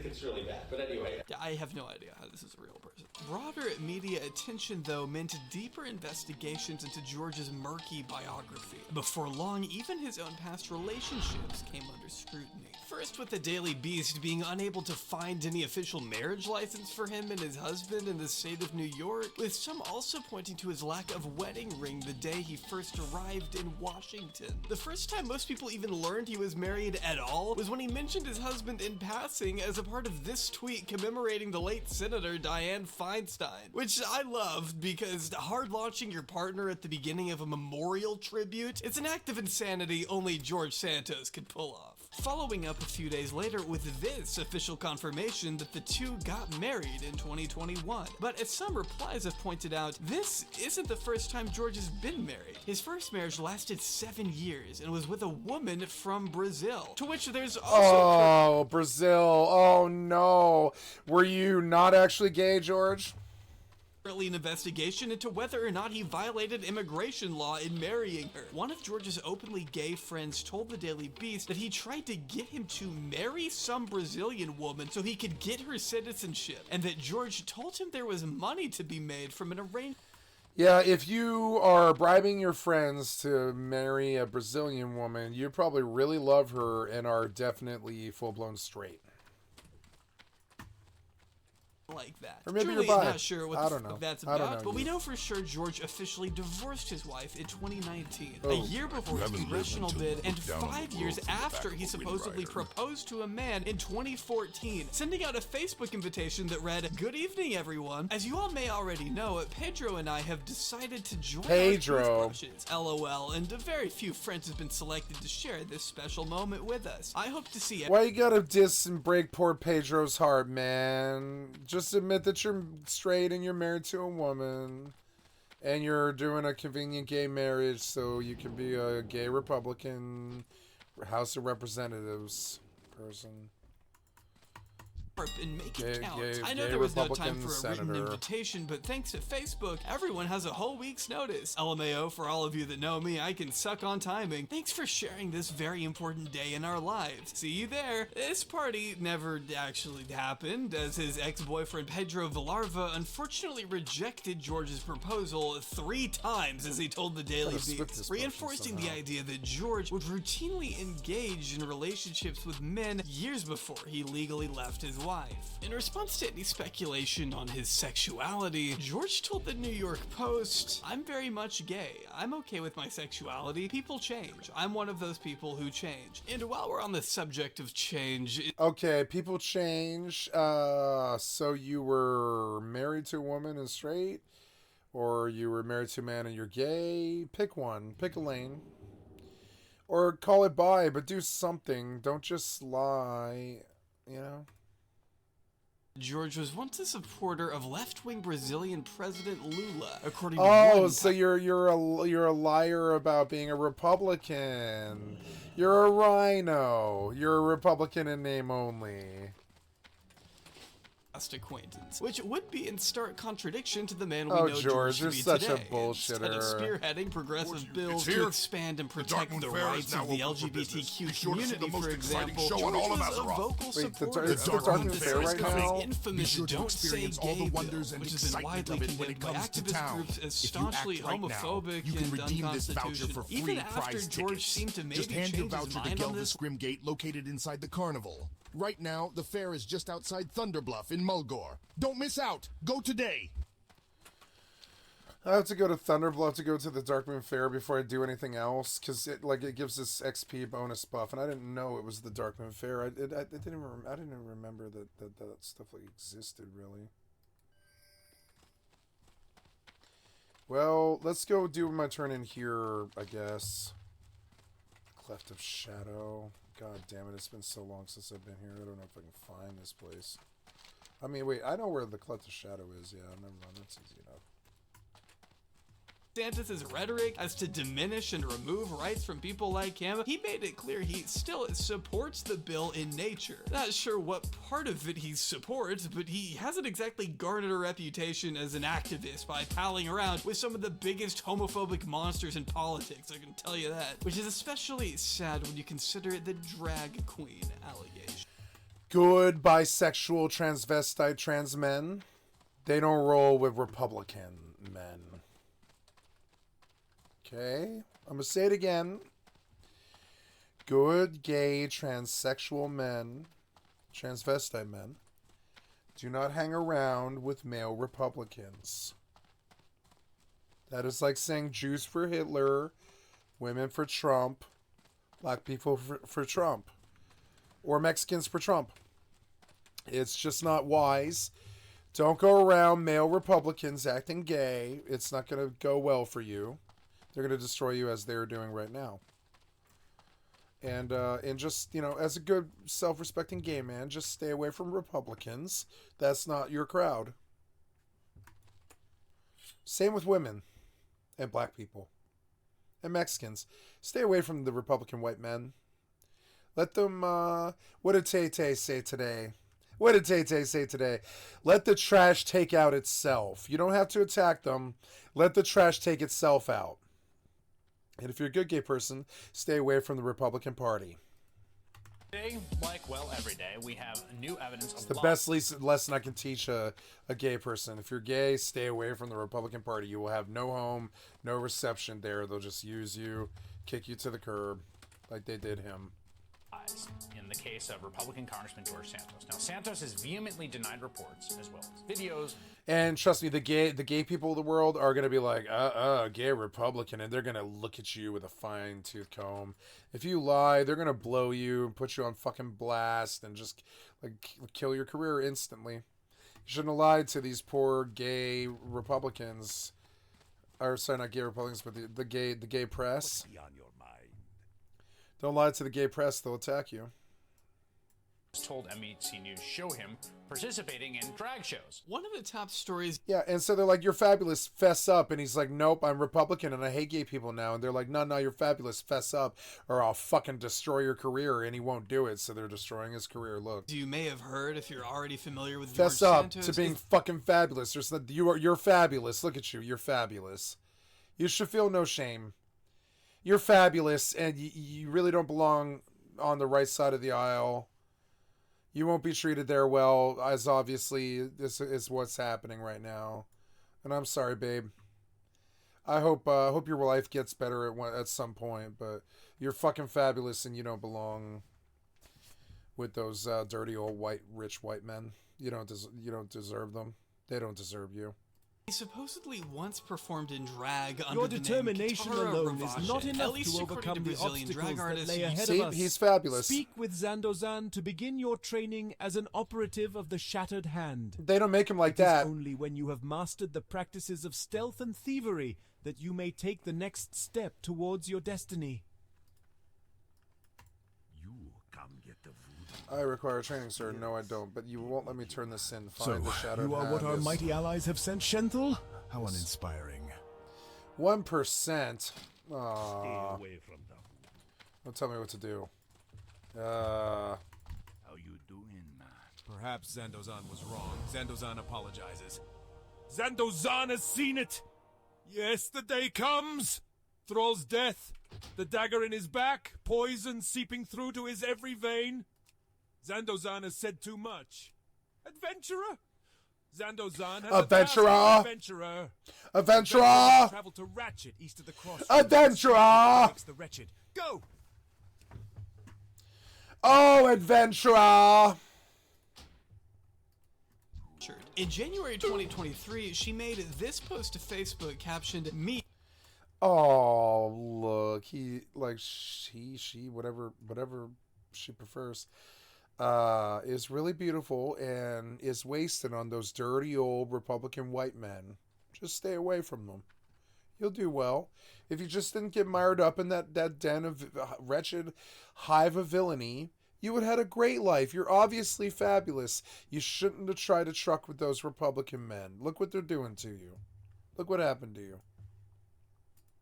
it's really bad. But anyway. I have no idea how this is a real person. Broader media attention, though, meant deeper investigations into George's murky biography. Before long, even his own past relationships came under scrutiny. First with the Daily Beast being unable to find any official marriage license for him and his husband in the state of New York, with some also pointing to his lack of wedding ring the day he first arrived in Washington. The first time most people even learned he was married at all was when he mentioned his husband in passing as a part of this tweet commemorating the late Senator Dianne Feinstein, which I loved because hard launching your partner at the beginning of a memorial tribute is an act of insanity only George Santos could pull off. following up a few days later with this official confirmation that the two got married in 2021. But as some replies have pointed out, this isn't the first time George has been married. His first marriage lasted 7 years and was with a woman from Brazil, to which there's also... Oh, Brazil. Oh, no. Were you not actually gay, George? Currently an investigation into whether or not he violated immigration law in marrying her. One of George's openly gay friends told the Daily Beast that he tried to get him to marry some Brazilian woman so he could get her citizenship, and that George told him there was money to be made from an arrangement. Yeah, if you are bribing your friends to marry a Brazilian woman, you probably really love her and are definitely full-blown straight. Like that. Or maybe Truly you're bi. not sure what I don't know. that's I don't about, know. but we know for sure George officially divorced his wife in 2019, a Oh. year before his congressional bid, and 5 years after he supposedly proposed to a man in 2014, sending out a Facebook invitation that read, "Good evening, everyone. As you all may already know, Pedro and I have decided to join Pedro. our toothbrushes. LOL, and a very few friends have been selected to share this special moment with us. I hope to see Why you gotta diss and break poor Pedro's heart, man? Just admit that you're straight and you're married to a woman and you're doing a convenient gay marriage so you can be a gay Republican House of Representatives person. and make it count. I know there was no time for a written invitation, but thanks to Facebook, everyone has a whole week's notice. LMAO, for all of you that know me, I can suck on timing. Thanks for sharing this very important day in our lives. See you there. This party never actually happened, as his ex-boyfriend Pedro Villarva unfortunately rejected George's proposal 3 times, as he told the Daily Beast, reinforcing the idea that George would routinely engage in relationships with men years before he legally left his wife. In response to any speculation on his sexuality, George told the New York Post, "I'm very much gay. I'm okay with my sexuality. People change. I'm one of those people who change." And while we're on the subject of change... Okay, people change. So you were married to a woman and straight? Or you were married to a man and you're gay? Pick one. Pick a lane. Or call it bi, but do something. Don't just lie, you know? George was once a supporter of left-wing Brazilian President Lula, according to so you're a liar about being a Republican. You're a rhino. You're a Republican in name only. Acquaintance, which would be in stark contradiction to the man we know George, you're such today. a bullshitter. Instead of spearheading progressive bills to expand and protect the rights of the LGBTQ community, for example, George was a vocal supporter of the infamous Don't Say Gay bill, which has been widely condemned by activist groups as staunchly homophobic and unconstitutional. Even after George seemed to maybe change his mind on this. Gate located inside the carnival. Right now, the fair is just outside Thunderbluff in Mulgore. Don't miss out. Go today. I have to go to Thunderbluff to go to the Darkmoon Fair before I do anything else, because it gives this XP bonus buff, and I didn't know it was the Darkmoon Fair. I didn't even remember that stuff existed really. Well, let's go do my turn in here, I guess. Cleft of Shadow. God damn it, it's been so long since I've been here. I don't know if I can find this place. I mean, wait, I know where the Cleft of Shadow is. Yeah, never mind, that's easy enough. DeSantis' rhetoric as to diminish and remove rights from people like him, he made it clear he still supports the bill in nature. Not sure what part of it he supports, but he hasn't exactly garnered a reputation as an activist by palling around with some of the biggest homophobic monsters in politics, I can tell you that. Which is especially sad when you consider the drag queen allegation. Good bisexual, transvestite, trans men, they don't roll with Republican men. Okay, I'm going to say it again. Good, gay, transsexual men, transvestite men, do not hang around with male Republicans. That is like saying Jews for Hitler, women for Trump, black people for Trump, or Mexicans for Trump. It's just not wise. Don't go around male Republicans acting gay. It's not going to go well for you. They're going to destroy you as they're doing right now. And just, you know, as a good self-respecting gay man, just stay away from Republicans. That's not your crowd. Same with women and black people and Mexicans. Stay away from the Republican white men. Let them, what did Tay-Tay say today? What did Tay-Tay say today? Let the trash take out itself. You don't have to attack them. Let the trash take itself out. And if you're a good gay person, stay away from the Republican Party. Today, like, well, every day, we have new evidence of It's the best lesson I can teach a gay person. If you're gay, stay away from the Republican Party. You will have no home, no reception there. They'll just use you, kick you to the curb like they did him. In the case of Republican Congressman George Santos. Now, Santos has vehemently denied reports as well as videos. And trust me, the gay people of the world are going to be like, gay Republican, and they're going to look at you with a fine-tooth comb. If you lie, they're going to blow you and put you on fucking blast and just like kill your career instantly. You shouldn't have lied to these poor gay Republicans. Or sorry, not gay Republicans, but the gay press. What's on your mind? Don't lie to the gay press, they'll attack you. Told MEC News show him participating in drag shows. One of the top stories. Yeah, and so they're like, you're fabulous, fess up. And he's like, nope, I'm Republican and I hate gay people now. And they're like, no, you're fabulous, fess up, or I'll fucking destroy your career. And he won't do it, so they're destroying his career. Look. You may have heard, if you're already familiar with Fess George up Santos, to being fucking fabulous. You're fabulous. Look at you, you're fabulous. You should feel no shame. You're fabulous, and you really don't belong on the right side of the aisle. You won't be treated there well, as obviously this is what's happening right now. And I'm sorry, babe. I hope your life gets better at some point, but you're fucking fabulous, and you don't belong with those dirty old rich white men. You don't deserve them. They don't deserve you. He supposedly once performed in drag under Your the determination name Katara alone Ravashen. is not enough At least to overcome the Brazilian obstacles drag that artist. lay ahead See, of us. he's fabulous. Speak with Zandozan to begin your training as an operative of the Shattered Hand. They don't make him like It is that. only when you have mastered the practices of stealth and thievery that you may take the next step towards your destiny. I require training, sir. No, I don't. But you won't let me turn this in. Find the So, Shattered you are Hand what our is mighty allies have sent Shenthal? How uninspiring. 1%. Stay away from them. Don't tell me what to do. How you doing, man? Perhaps Zandozan was wrong. Zandozan apologizes. Zandozan has seen it! Yes, the day comes! Thrall's death, the dagger in his back, poison seeping through to his every vein. Zandozan has said too much. Adventurer? Zandozan has Adventurer! Adventurer! Adventurer! Travel to Ratchet, east of the crossroads. Adventurer! Makes the wretched. Go! Oh, adventurer! In January 2023, she made this post to Facebook captioned, "Me." Oh, look. He, like, she, whatever she prefers, is really beautiful and is wasted on those dirty old Republican white men. Just stay away from them. You'll do well. If you just didn't get mired up in that den of wretched hive of villainy, you would have had a great life. You're obviously fabulous. You shouldn't have tried to truck with those Republican men. Look what they're doing to you. Look what happened to you.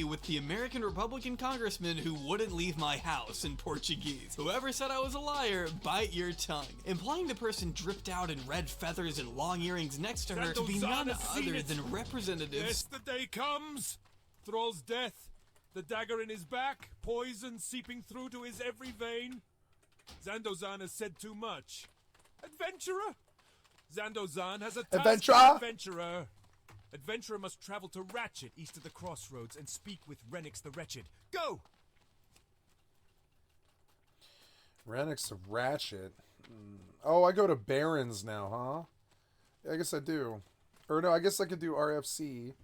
With the American Republican congressman who wouldn't leave my house in Portuguese. Whoever said I was a liar, bite your tongue. Implying the person dripped out in red feathers and long earrings next to her to be none other than representatives. Yes, the day comes. Thrall's death, the dagger in his back, poison seeping through to his every vein. Zandozan has said too much. Adventurer? Zandozan has a task. Adventurer? Adventurer. Adventurer must travel to Ratchet, east of the crossroads, and speak with Renix the Wretched. Go! Renix the Ratchet. Oh, I go to Barons now, huh? I guess I do. Or no, I guess I could do RFC.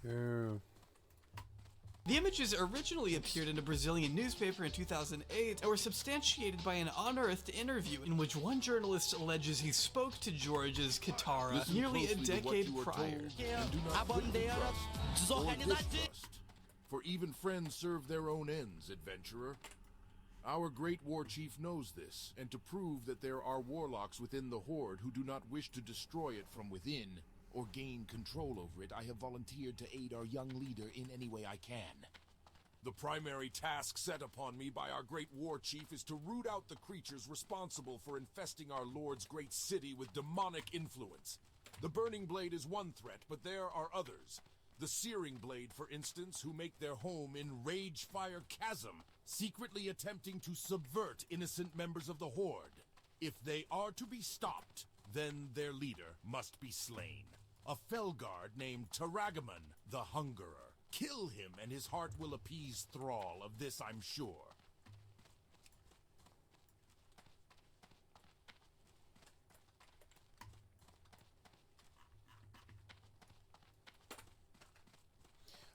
Ew. The images originally appeared in a Brazilian newspaper in 2008 and were substantiated by an unearthed interview in which one journalist alleges he spoke to George's Katara nearly a decade prior. For even friends serve their own ends, adventurer. Our great war chief knows this, and to prove that there are warlocks within the Horde who do not wish to destroy it from within, or gain control over it, I have volunteered to aid our young leader in any way I can. The primary task set upon me by our great war chief is to root out the creatures responsible for infesting our Lord's great city with demonic influence. The Burning Blade is one threat, but there are others. The Searing Blade, for instance, who make their home in Ragefire Chasm, secretly attempting to subvert innocent members of the Horde. If they are to be stopped, then their leader must be slain. A Felguard named Taragamon, the Hungerer. Kill him and his heart will appease Thrall, of this I'm sure.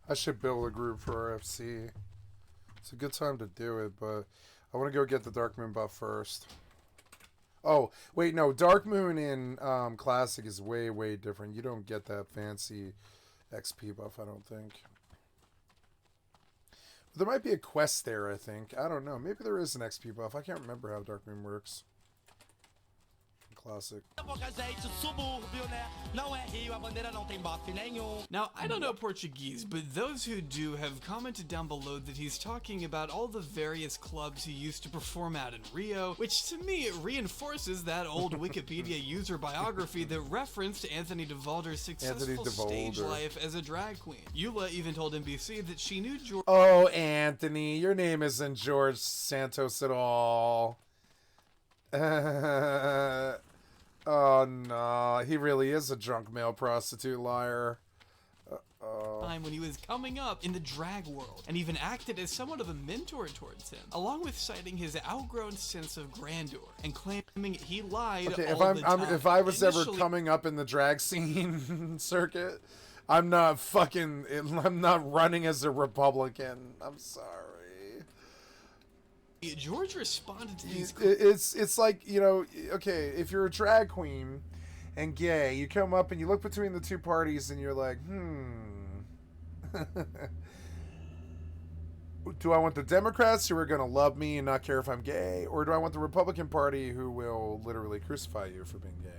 I should build a group for RFC. It's a good time to do it, but I want to go get the Dark Moon buff first. Oh, wait, no. Dark Moon in Classic is way, way different. You don't get that fancy XP buff, I don't think. But there might be a quest there, I think. I don't know. Maybe there is an XP buff. I can't remember how Dark Moon works. Classic. Now, I don't know Portuguese, but those who do have commented down below that he's talking about all the various clubs he used to perform at in Rio, which to me reinforces that old Wikipedia user biography that referenced Anthony DeValder's successful stage life as a drag queen. Eula even told NBC that she knew George— Oh, Anthony, your name isn't George Santos at all. Oh no, he really is a drunk male prostitute liar. Time when he was coming up in the drag world, and even acted as somewhat of a mentor towards him, along with citing his outgrown sense of grandeur and claiming he lied all the time. If I was ever coming up in the drag scene circuit, I'm not running as a Republican. I'm sorry. George responded to these. It's like, you know, okay, if you're a drag queen and gay, you come up and you look between the two parties and you're like, do I want the Democrats who are going to love me and not care if I'm gay, or do I want the Republican Party who will literally crucify you for being gay?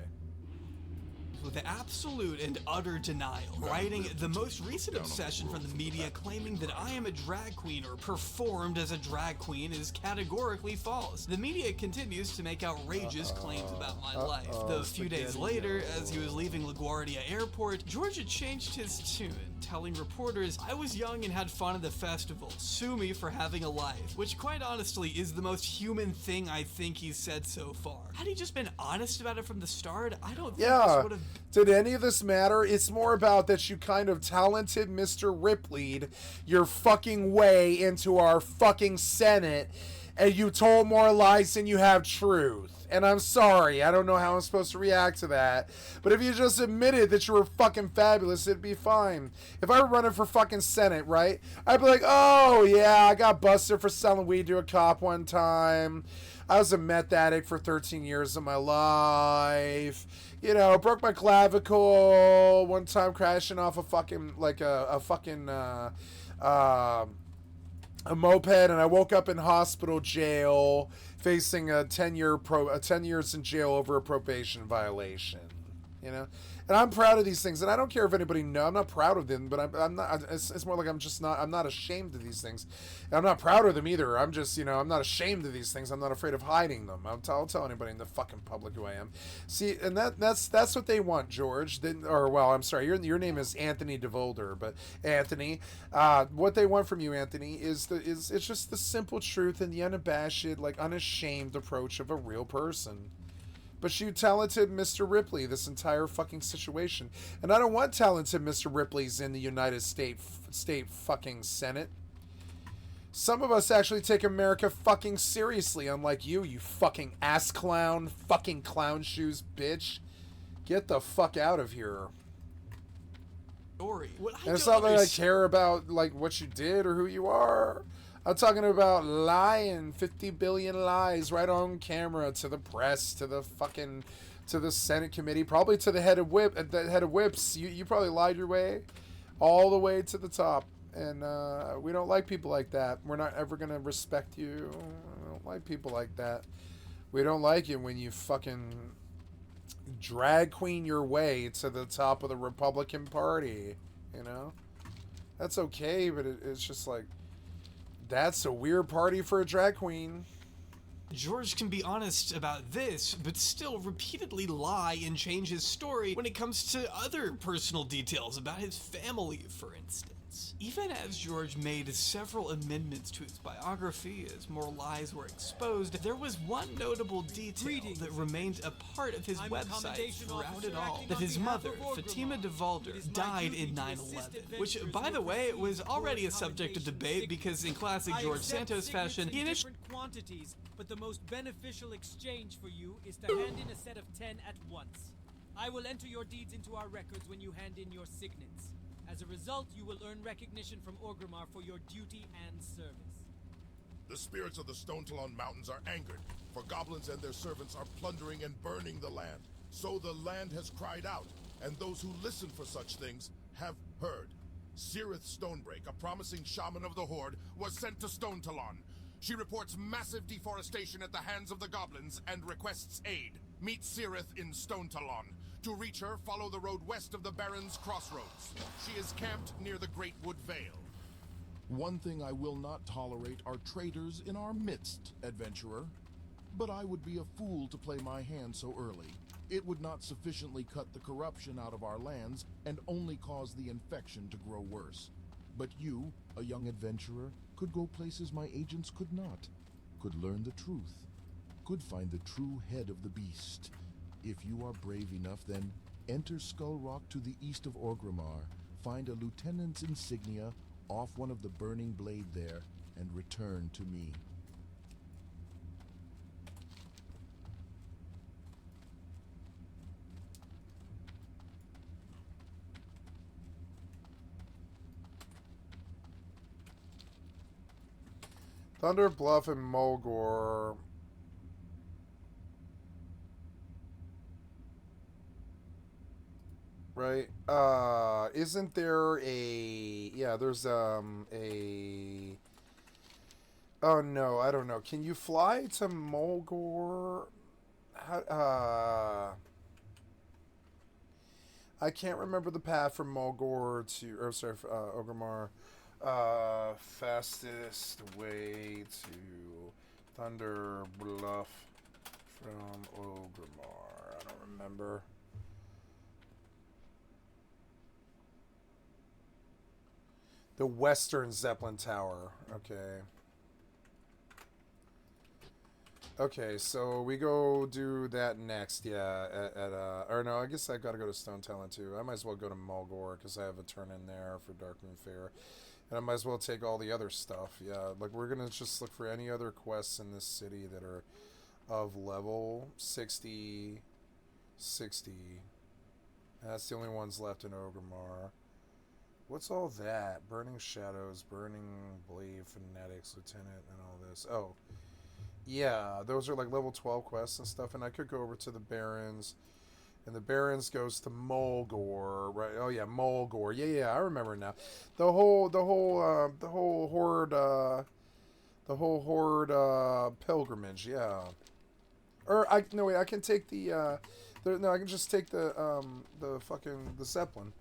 With absolute and utter denial, writing the most recent obsession from the media claiming that I am a drag queen or performed as a drag queen is categorically false. The media continues to make outrageous claims about my life. Though a few days later, as he was leaving LaGuardia Airport, George had changed his tune, telling reporters, "I was young and had fun at the festival. Sue me for having a life," which quite honestly is the most human thing I think he's said so far. Had he just been honest about it from the start, I don't think this would have— Did any of this matter? It's more about that you kind of talented Mr. Ripley'd your fucking way into our fucking Senate, and you told more lies than you have truth. And I'm sorry, I don't know how I'm supposed to react to that. But if you just admitted that you were fucking fabulous, it'd be fine. If I were running for fucking Senate, right? I'd be like, oh yeah, I got busted for selling weed to a cop one time. I was a meth addict for 13 years of my life. You know, broke my clavicle one time crashing off a fucking, like a moped, and I woke up in hospital jail facing a 10 years in jail over a probation violation. You know? And I'm proud of these things, and I don't care if anybody knows. I'm not proud of them, but I'm not. It's more like I'm not ashamed of these things. And I'm not proud of them either. I'm just, you know, I'm not ashamed of these things. I'm not afraid of hiding them. I'll tell anybody in the fucking public who I am. See, and that's what they want, George. I'm sorry, your name is Anthony DeVolder, but Anthony, what they want from you, Anthony, is it's just the simple truth and the unabashed, like unashamed approach of a real person. But you talented Mr. Ripley this entire fucking situation. And I don't want talented Mr. Ripley's in the United States fucking Senate. Some of us actually take America fucking seriously, unlike you fucking ass clown, fucking clown shoes bitch. Get the fuck out of here. story. And it's not that I care about like what you did or who you are. I'm talking about lying 50 billion lies right on camera to the press, to the Senate committee, probably to the head of whips. You probably lied your way all the way to the top. And we don't like people like that. We're not ever going to respect you. We don't like people like that. We don't like it when you fucking drag queen your way to the top of the Republican Party. You know? That's okay, but it's just like, that's a weird party for a drag queen. George can be honest about this, but still repeatedly lie and change his story when it comes to other personal details about his family, for instance. Even as George made several amendments to his biography as more lies were exposed, there was one notable detail that remained a part of his website throughout it all: that his mother, Fatima DeValder, died in 9/11, which, by the way, was already a subject of debate because in classic George Santos fashion, he initially quantities, but the most beneficial exchange for you is to hand in a set of 10 at once. I will enter your deeds into our records when you hand in your signets. As a result, you will earn recognition from Orgrimmar for your duty and service. The spirits of the Stone Talon Mountains are angered, for goblins and their servants are plundering and burning the land. So the land has cried out, and those who listen for such things have heard. Cirith Stonebreak, a promising shaman of the Horde, was sent to Stone Talon. She reports massive deforestation at the hands of the goblins and requests aid. Meet Cirith in Stone Talon. To reach her, follow the road west of the Baron's Crossroads. She is camped near the Great Wood Vale. One thing I will not tolerate are traitors in our midst, adventurer. But I would be a fool to play my hand so early. It would not sufficiently cut the corruption out of our lands and only cause the infection to grow worse. But you, a young adventurer, could go places my agents could not. Could learn the truth. Could find the true head of the beast. If you are brave enough, then enter Skull Rock to the east of Orgrimmar, find a lieutenant's insignia off one of the burning blade there, and return to me. Thunder Bluff and Mulgore. Right. Isn't there a... Yeah, there's, a... Oh, no, I don't know. Can you fly to Mulgore? I can't remember the path from Mulgore to... Or, sorry, Orgrimmar. Fastest way to Thunder Bluff from Orgrimmar. I don't remember. The Western Zeppelin Tower. Okay. Okay, so we go do that next. Yeah, or no, I guess I gotta go to Stone Talon too. I might as well go to Mulgore because I have a turn in there for Darkmoon Fair. And I might as well take all the other stuff. Yeah, like we're gonna just look for any other quests in this city that are of level 60. That's the only ones left in Orgrimmar. What's all that? Burning Shadows, Burning Blade, Fanatics, Lieutenant, and all this. Oh. Yeah, those are like level 12 quests and stuff, and I could go over to the Barrens. And the Barrens goes to Mulgore, right? Oh yeah, Mulgore. Yeah, I remember now. The whole horde pilgrimage, yeah. Or I can take the I can just take the Zeppelin.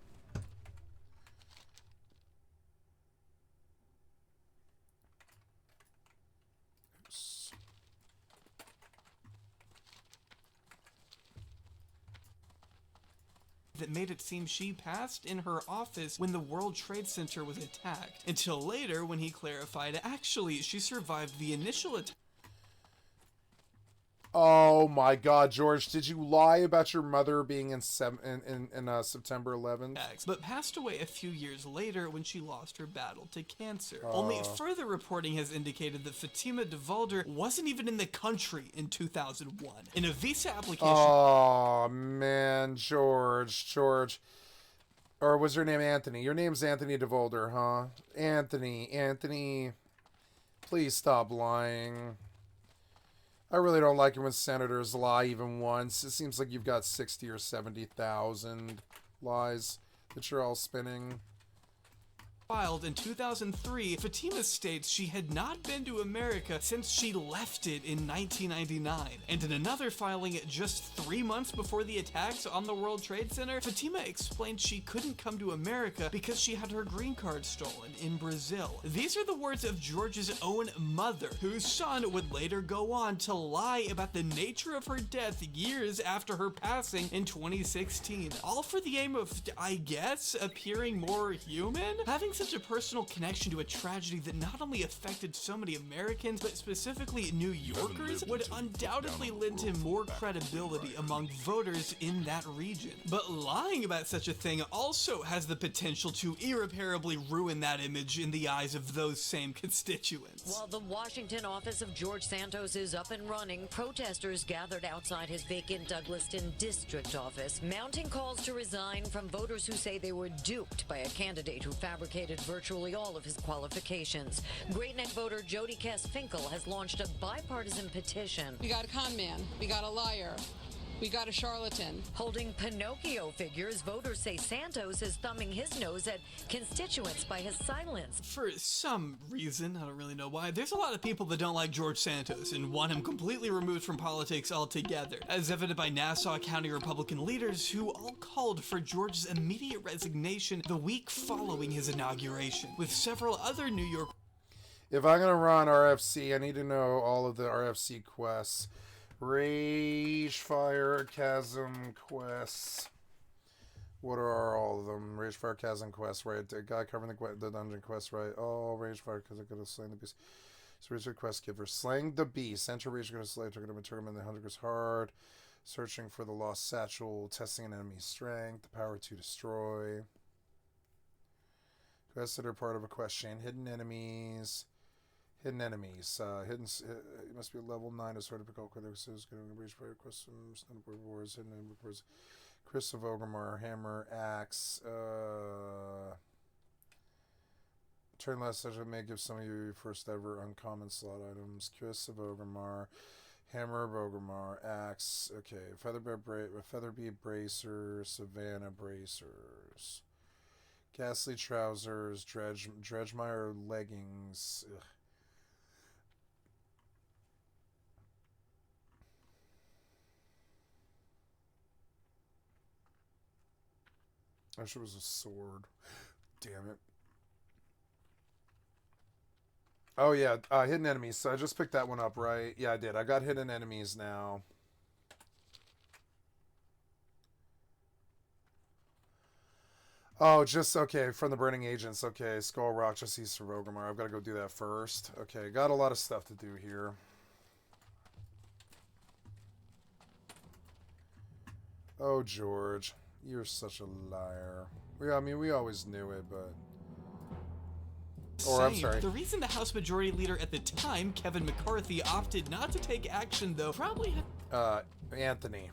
That made it seem she passed in her office when the World Trade Center was attacked, until later when he clarified actually she survived the initial attack. Oh my God, George! Did you lie about your mother being in September 11th? But passed away a few years later when she lost her battle to cancer. Only further reporting has indicated that Fatima DeValder wasn't even in the country in 2001. In a visa application. Oh man, George. Or was your name Anthony? Your name's Anthony DeVolder, huh? Anthony, please stop lying. I really don't like it when senators lie even once. It seems like you've got 60 or 70,000 lies that you're all spinning. Filed in 2003, Fatima states she had not been to America since she left it in 1999. And in another filing just 3 months before the attacks on the World Trade Center, Fatima explained she couldn't come to America because she had her green card stolen in Brazil. These are the words of George's own mother, whose son would later go on to lie about the nature of her death years after her passing in 2016. All for the aim of, I guess, appearing more human? Having such a personal connection to a tragedy that not only affected so many Americans, but specifically New Yorkers, would undoubtedly lend him more credibility among voters in that region. But lying about such a thing also has the potential to irreparably ruin that image in the eyes of those same constituents. While the Washington office of George Santos is up and running, protesters gathered outside his vacant Douglaston district office, mounting calls to resign from voters who say they were duped by a candidate who fabricated virtually all of his qualifications. Great Neck voter Jody Cass-Finkel has launched a bipartisan petition. We got a con man. We got a liar. We got a charlatan. Holding Pinocchio figures, voters say Santos is thumbing his nose at constituents by his silence. For some reason, I don't really know why, there's a lot of people that don't like George Santos and want him completely removed from politics altogether, as evident by Nassau County Republican leaders who all called for George's immediate resignation the week following his inauguration, with several other New York... If I'm gonna run RFC, I need to know all of the RFC quests. Rage, Fire, Chasm quests. What are all of them? Rage, Fire, Chasm quests, right? The guy covering the dungeon quest, right? Oh, Rage, Fire, because I could have slain the beast. So, Rage, quest giver. Slaying the beast. Enter Rage, going to slay, took him a tournament. The hunter goes hard. Searching for the lost satchel. Testing an enemy's strength. The power to destroy. Quests that are part of a quest chain. Hidden enemies. Hidden enemies. It must be level 9 to sort of pick up quick. So it's going to reach fire questions. Rewards. Hidden rewards. Chris of Ogrimmar. Hammer. Axe. Turn last session may give some of you your first ever uncommon slot items. Chris of Ogrimmar. Hammer of Ogrimmar. Axe. Okay. Featherbee Bracers. Savannah Bracers. Ghastly Trousers. Dredgemire Leggings. Ugh. I wish it was a sword. Damn it. Oh, yeah. Hidden enemies. So I just picked that one up, right? Yeah, I did. I got hidden enemies now. Oh, just, okay. From the Burning Agents. Okay. Skull Rock, just east of Ogrimmar. I've got to go do that first. Okay. Got a lot of stuff to do here. Oh, George. You're such a liar. I mean, we always knew it, but... Or, I'm sorry. The reason the House Majority Leader at the time, Kevin McCarthy, opted not to take action, though, probably had... Anthony.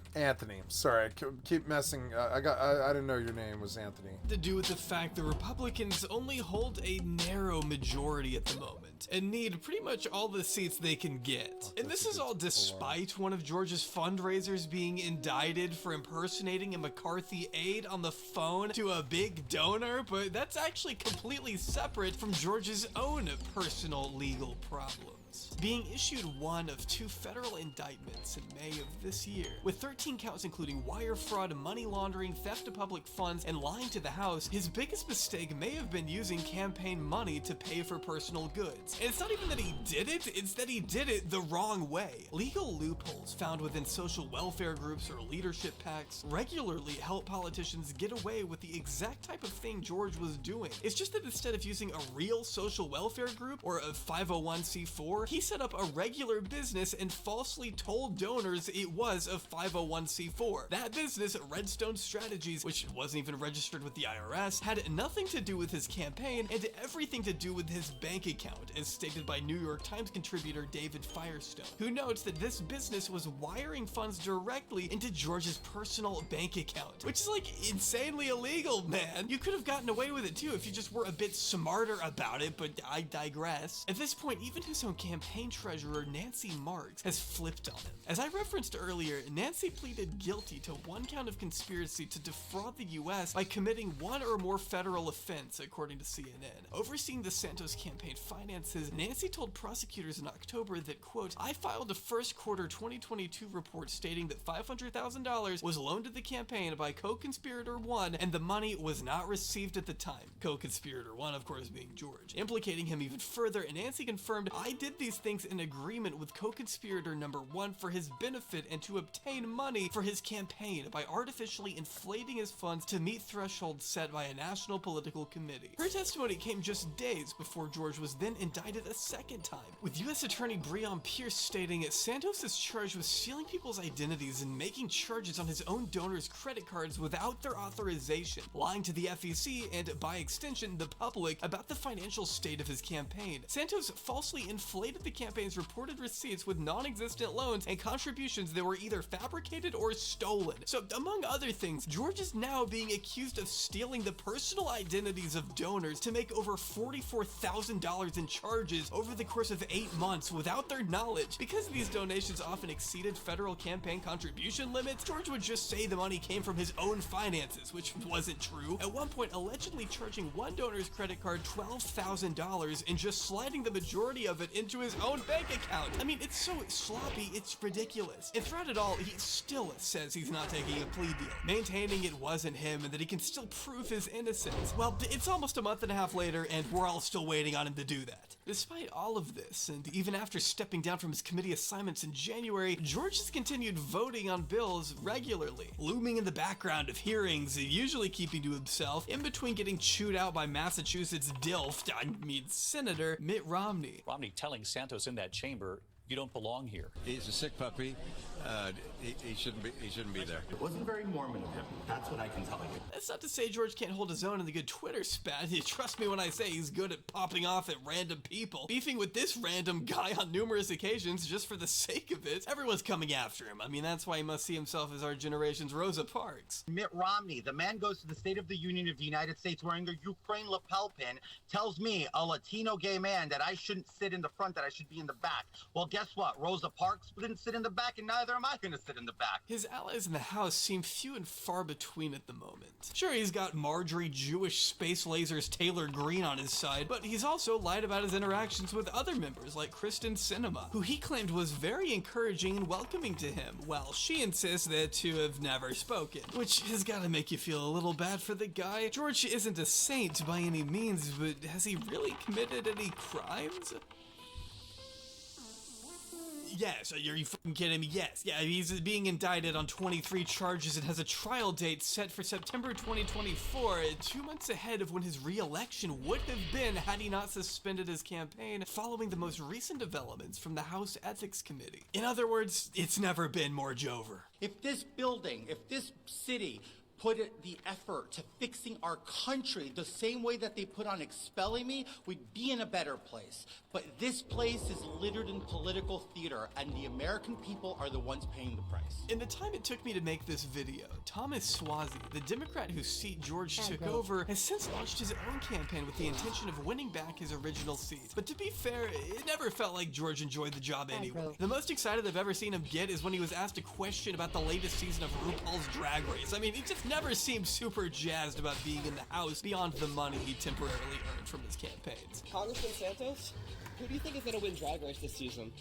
Sorry, I keep messing. I didn't know your name was Anthony. To do with the fact the Republicans only hold a narrow majority at the moment and need pretty much all the seats they can get. And this is all despite one of George's fundraisers being indicted for impersonating a McCarthy aide on the phone to a big donor, but that's actually completely separate from George's own personal legal problems. Being issued one of 2 federal indictments in May of this year, with 13 counts including wire fraud, money laundering, theft of public funds, and lying to the House, his biggest mistake may have been using campaign money to pay for personal goods. And it's not even that he did it, it's that he did it the wrong way. Legal loopholes found within social welfare groups or leadership PACs regularly help politicians get away with the exact type of thing George was doing. It's just that instead of using a real social welfare group or a 501c4, he set up a regular business and falsely told donors it was as a 501c4. That business, Redstone Strategies, which wasn't even registered with the IRS, had nothing to do with his campaign and everything to do with his bank account, as stated by New York Times contributor David Firestone, who notes that this business was wiring funds directly into George's personal bank account, which is like insanely illegal, man. You could have gotten away with it too if you just were a bit smarter about it, but I digress. At this point, even his own campaign treasurer, Nancy Marks, has flipped on him. As I referenced earlier, Nancy pleaded guilty to one count of conspiracy to defraud the US by committing one or more federal offense, according to CNN. Overseeing the Santos campaign finances, Nancy told prosecutors in October that, quote, I filed a first quarter 2022 report stating that $500,000 was loaned to the campaign by co-conspirator 1 and the money was not received at the time. Co-conspirator 1, of course, being George. Implicating him even further, Nancy confirmed, I did these things in agreement with co-conspirator number 1 for his benefit and to obtain money for his campaign by artificially inflating his funds to meet thresholds set by a national political committee. Her testimony came just days before George was then indicted a second time, with U.S. Attorney Breon Pierce stating Santos is charged with stealing people's identities and making charges on his own donors' credit cards without their authorization, lying to the FEC and, by extension, the public about the financial state of his campaign. Santos falsely inflated the campaign's reported receipts with non-existent loans and contributions that were either fabricated or stolen. So, among other things, George is now being accused of stealing the personal identities of donors to make over $44,000 in charges over the course of 8 months without their knowledge. Because these donations often exceeded federal campaign contribution limits, George would just say the money came from his own finances, which wasn't true. At one point, allegedly charging one donor's credit card $12,000 and just sliding the majority of it into his own bank account. I mean, it's so sloppy, it's ridiculous. And throughout it all, he still says he's not taking a plea deal, maintaining it wasn't him and that he can still prove his innocence. Well, it's almost a month and a half later, and we're all still waiting on him to do that. Despite all of this, and even after stepping down from his committee assignments in January, George has continued voting on bills regularly, looming in the background of hearings, usually keeping to himself, in between getting chewed out by Massachusetts Senator Mitt Romney. Romney telling Santos in that chamber, you don't belong here. He's a sick puppy. He shouldn't be there. It wasn't very Mormon of him. That's what I can tell you. That's not to say George can't hold his own in the good Twitter spat. Trust me when I say he's good at popping off at random people, beefing with this random guy on numerous occasions just for the sake of it. Everyone's coming after him. I mean, that's why he must see himself as our generation's Rosa Parks. Mitt Romney, the man goes to the State of the Union of the United States wearing a Ukraine lapel pin, tells me, a Latino gay man, that I shouldn't sit in the front, that I should be in the back. Well, guess what? Rosa Parks didn't sit in the back, and neither am I going to sit in the back. His allies in the House seem few and far between at the moment. Sure, he's got Marjorie Jewish Space Lasers Taylor Greene on his side, but he's also lied about his interactions with other members like Kristen Sinema, who he claimed was very encouraging and welcoming to him, while she insists that two have never spoken, which has got to make you feel a little bad for the guy. George isn't a saint by any means, but has he really committed any crimes? Yes, are you fucking kidding me? Yes. Yeah, he's being indicted on 23 charges and has a trial date set for September 2024, 2 months ahead of when his re-election would have been had he not suspended his campaign following the most recent developments from the House Ethics Committee. In other words, it's never been more Jover. If this building, if this city put the effort to fixing our country the same way that they put on expelling me, we'd be in a better place. But this place is littered in political theater, and the American people are the ones paying the price. In the time it took me to make this video, Thomas Suozzi, the Democrat whose seat George took over, has since launched his own campaign with the intention of winning back his original seat. But to be fair, it never felt like George enjoyed the job anyway. The most excited I've ever seen him get is when he was asked a question about the latest season of RuPaul's Drag Race. I mean, he just never seemed super jazzed about being in the House beyond the money he temporarily earned from his campaigns. Congressman Santos, who do you think is going to win Drag Race this season?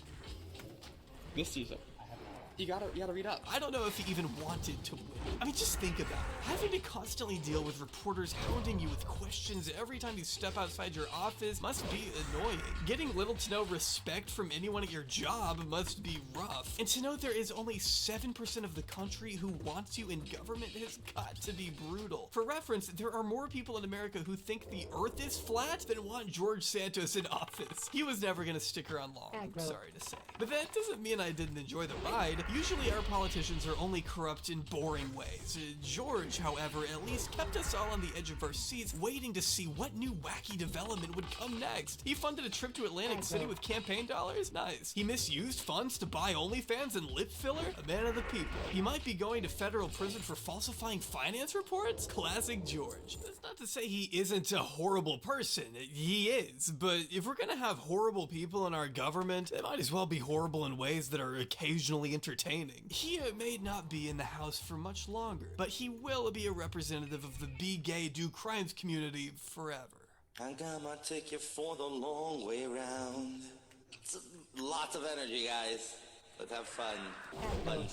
You gotta read up. I don't know if he even wanted to win. I mean, just think about it. Having to constantly deal with reporters hounding you with questions every time you step outside your office must be annoying. Getting little to no respect from anyone at your job must be rough. And to know there is only 7% of the country who wants you in government has got to be brutal. For reference, there are more people in America who think the earth is flat than want George Santos in office. He was never gonna stick around long, I'm sorry to say. But that doesn't mean I didn't enjoy the ride. Usually our politicians are only corrupt in boring ways. George, however, at least kept us all on the edge of our seats, waiting to see what new wacky development would come next. He funded a trip to Atlantic City with campaign dollars? Nice. He misused funds to buy OnlyFans and lip filler? A man of the people. He might be going to federal prison for falsifying finance reports? Classic George. That's not to say he isn't a horrible person. He is. But if we're gonna have horrible people in our government, they might as well be horrible in ways that are occasionally entertaining. He may not be in the House for much longer, but he will be a representative of the be gay, do crimes community forever. I got my ticket for the long way round. Lots of energy, guys. Let's have fun. Fun.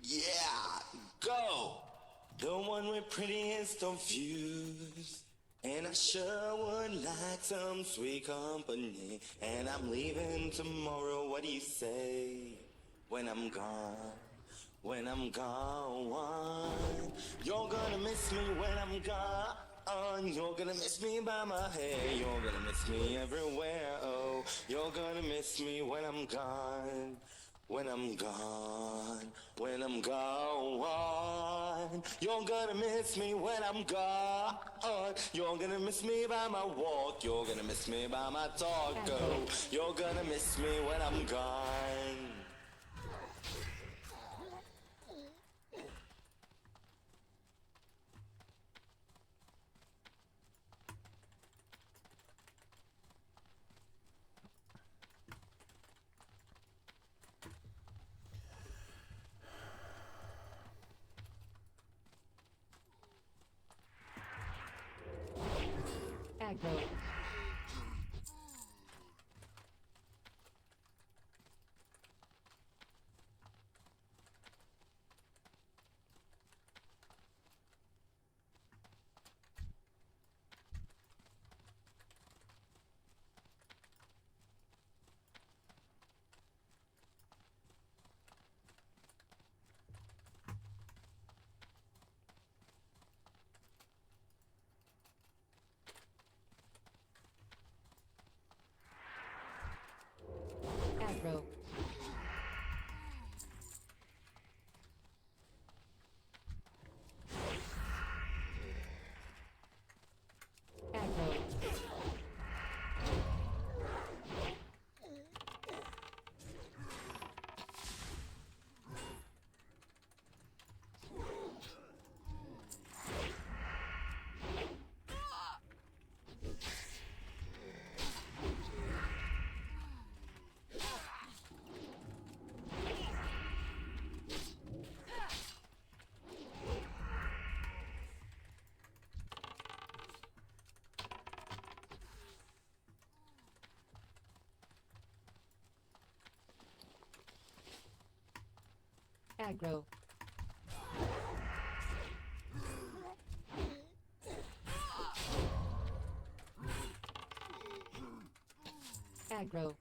Yeah, go! The one with prettiest of views. And I sure would like some sweet company. And I'm leaving tomorrow, what do you say? When I'm gone, when I'm gone. You're gonna miss me when I'm gone. You're gonna miss me by my hair. You're gonna miss me everywhere. Oh, you're gonna miss me when I'm gone. When I'm gone, when I'm gone. You're gonna miss me when I'm gone. You're gonna miss me by my walk. You're gonna miss me by my talk. Oh, you're gonna miss me when I'm gone. Aggro. Aggro. Aggro. Aggro. Aggro.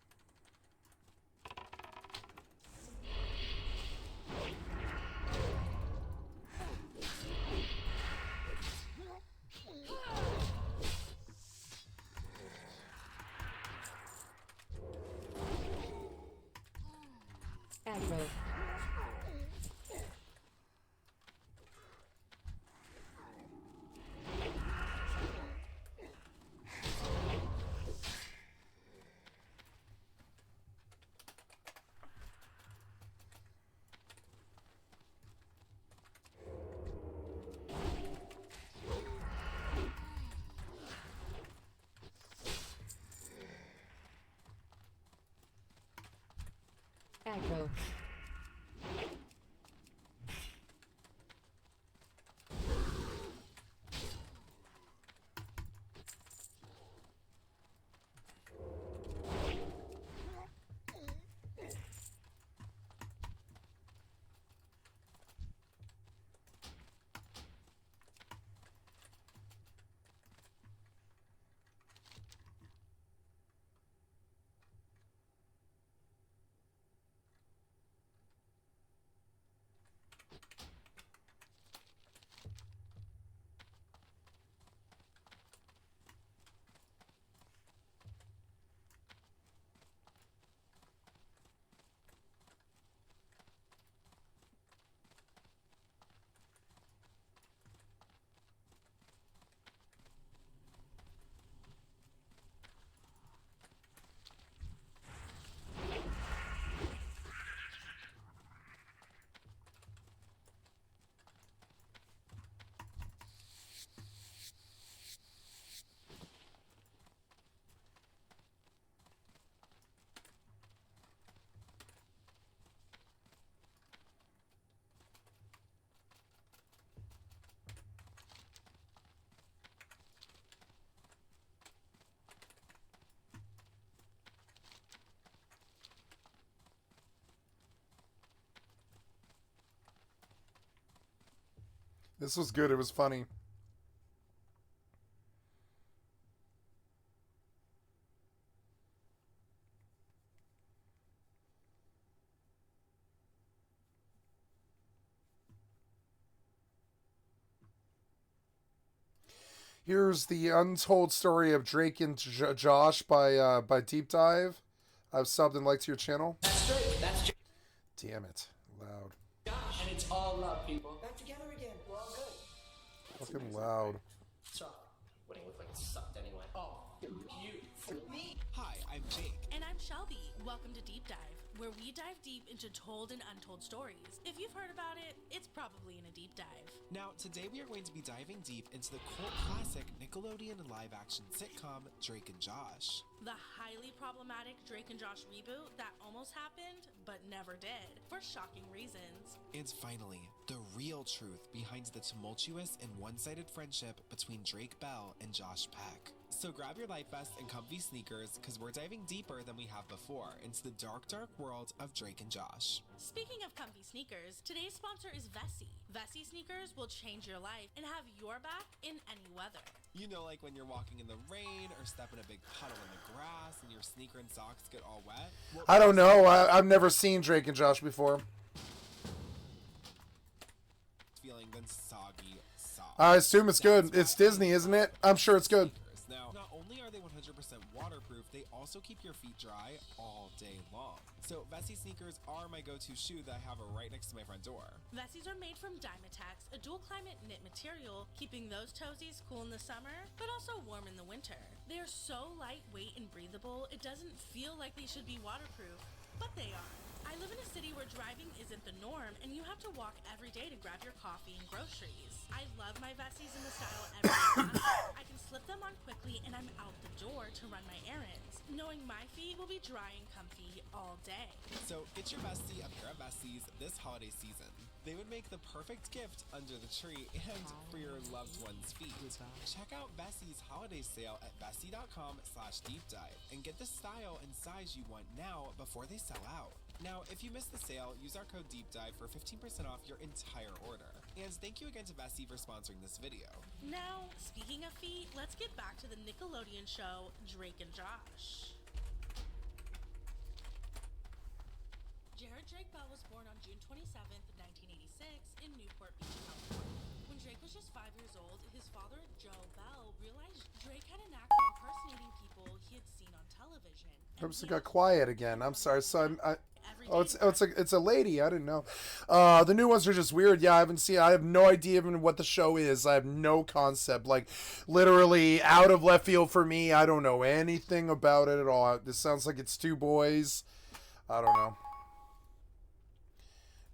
Aggro. Aggro. This was good. It was funny. Here's the untold story of Drake and Josh by Deep Dive. I've subbed and liked to your channel. That's Drake. That's Drake. Damn it, loud. Josh, and it's all love, people. Back together again. We're all good. Fucking loud. So, what do you look like? It sucked anyway. Oh, you. Me. Hi, I'm Jake. And I'm Shelby. Welcome to Deep Dive, where we dive deep into told and untold stories. If you've heard about it, it's probably in a deep dive. Now, today we are going to be diving deep into the cult classic Nickelodeon live-action sitcom Drake and Josh. The highly problematic Drake and Josh reboot that almost happened, but never did, for shocking reasons. And finally, the real truth behind the tumultuous and one-sided friendship between Drake Bell and Josh Peck. So grab your life vest and comfy sneakers, because we're diving deeper than we have before into the dark, dark world of Drake and Josh. Speaking of comfy sneakers, today's sponsor is Vessi. Vessi sneakers will change your life and have your back in any weather. You know, like when you're walking in the rain or step in a big puddle in the grass and your sneaker and socks get all wet? Well, I don't know. I've never seen Drake and Josh before. Feeling than soggy sock. I assume it's good. It's Disney, isn't it? I'm sure it's good. Now, not only are they 100% waterproof, they also keep your feet dry all day long. So Vessi sneakers are my go-to shoe that I have right next to my front door. Vessis are made from Dymatax, a dual climate knit material, keeping those toesies cool in the summer, but also warm in the winter. They are so lightweight and breathable, it doesn't feel like they should be waterproof, but they are. I live in a city where driving isn't the norm, and you have to walk every day to grab your coffee and groceries. I love my Vessis in the style every I can slip them on quickly, and I'm out the door to run my errands, knowing my feet will be dry and comfy all day. So get your bestie a pair of Vessis this holiday season. They would make the perfect gift under the tree and for your loved one's feet. Check out Vessi's holiday sale at vessi.com/deepdive and get the style and size you want now before they sell out. Now, if you missed the sale, use our code DEEPDIVE for 15% off your entire order. And thank you again to Vessi for sponsoring this video. Now, speaking of feet, let's get back to the Nickelodeon show, Drake and Josh. Jared Drake Bell was born on June 27th, 1986 in Newport Beach, California. When Drake was just 5 years old, his father, Joe Bell, realized Drake had a knack for impersonating people he had seen on television. Oops, it got quiet again. I'm sorry. So it's a lady. I didn't know. The new ones are just weird. Yeah, I haven't seen. I have no idea even what the show is. I have no concept. Like literally out of left field for me. I don't know anything about it at all. This sounds like it's two boys. I don't know.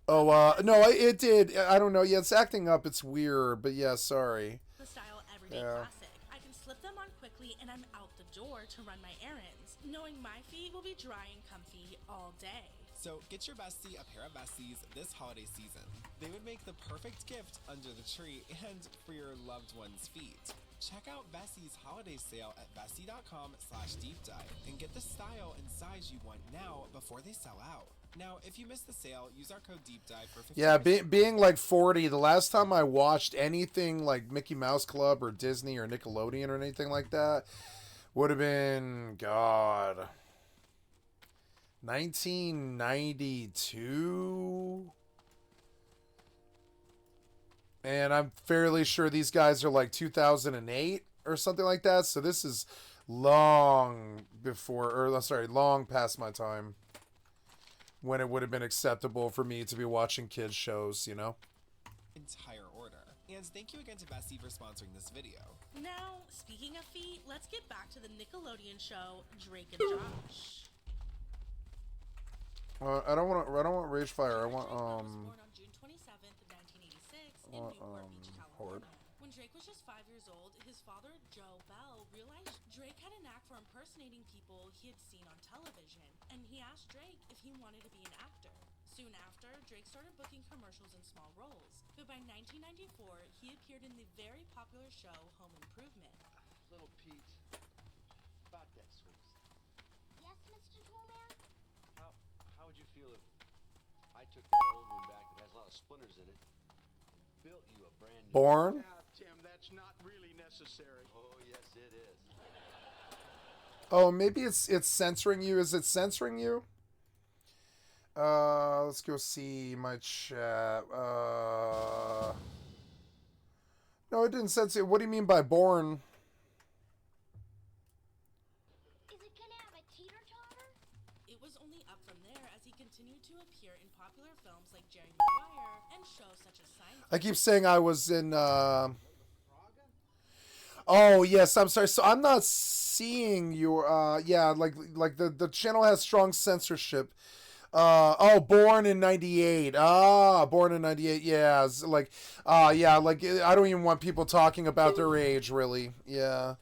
Oh, no, it did. I don't know. Yeah, it's acting up. It's weird, but yeah, sorry. The style everyday classic. I can slip them on quickly, and I'm out the door to run my errands, knowing my feet will be dry and comfy all day. So get your bestie a pair of Vessis this holiday season. They would make the perfect gift under the tree and for your loved one's feet. Check out Vessi's holiday sale at vessi.com/deepdive and get the style and size you want now before they sell out. Now, if you missed the sale, use our code DEEPDIVE for 15%. Yeah, being like 40, the last time I watched anything like Mickey Mouse Club or Disney or Nickelodeon or anything like that would have been, God, 1992? And I'm fairly sure these guys are like 2008 or something like that. So this is long past my time when it would have been acceptable for me to be watching kids shows, you know? Entire order. And thank you again to Vessi for sponsoring this video. Now, speaking of feet, let's get back to the Nickelodeon show, Drake and Josh. I don't want Rage Fire. I want born on June 27th, 1986 in Newport Beach, California. Horde. When Drake was just 5 years old, his father, Joe Bell, realized Drake had a knack for impersonating people he had seen on television, and he asked Drake if he wanted to be an actor. Soon after, Drake started booking commercials in small roles, but by 1994, he appeared in the very popular show Home Improvement. Little Pete, about that sort of stuff. Yes, Mr. Toolman? How would you feel if I took that old one back that has a lot of splinters in it Born? Yeah, Tim, that's not really necessary. Oh, yes, it is. Oh, maybe it's censoring you. Is it censoring you? Let's go see my chat. No, it didn't censor it. What do you mean by born? Is it gonna have a teeter-totter? It was only up from there as he continued to appear in popular films like Jerry Maguire and shows such as Seinfeld. I keep saying I was in, Oh, yes, I'm sorry. So I'm not seeing your, yeah, like the channel has strong censorship. Oh, born in 98. Born in 98. Yeah, yeah, like I don't even want people talking about their age, really. Yeah.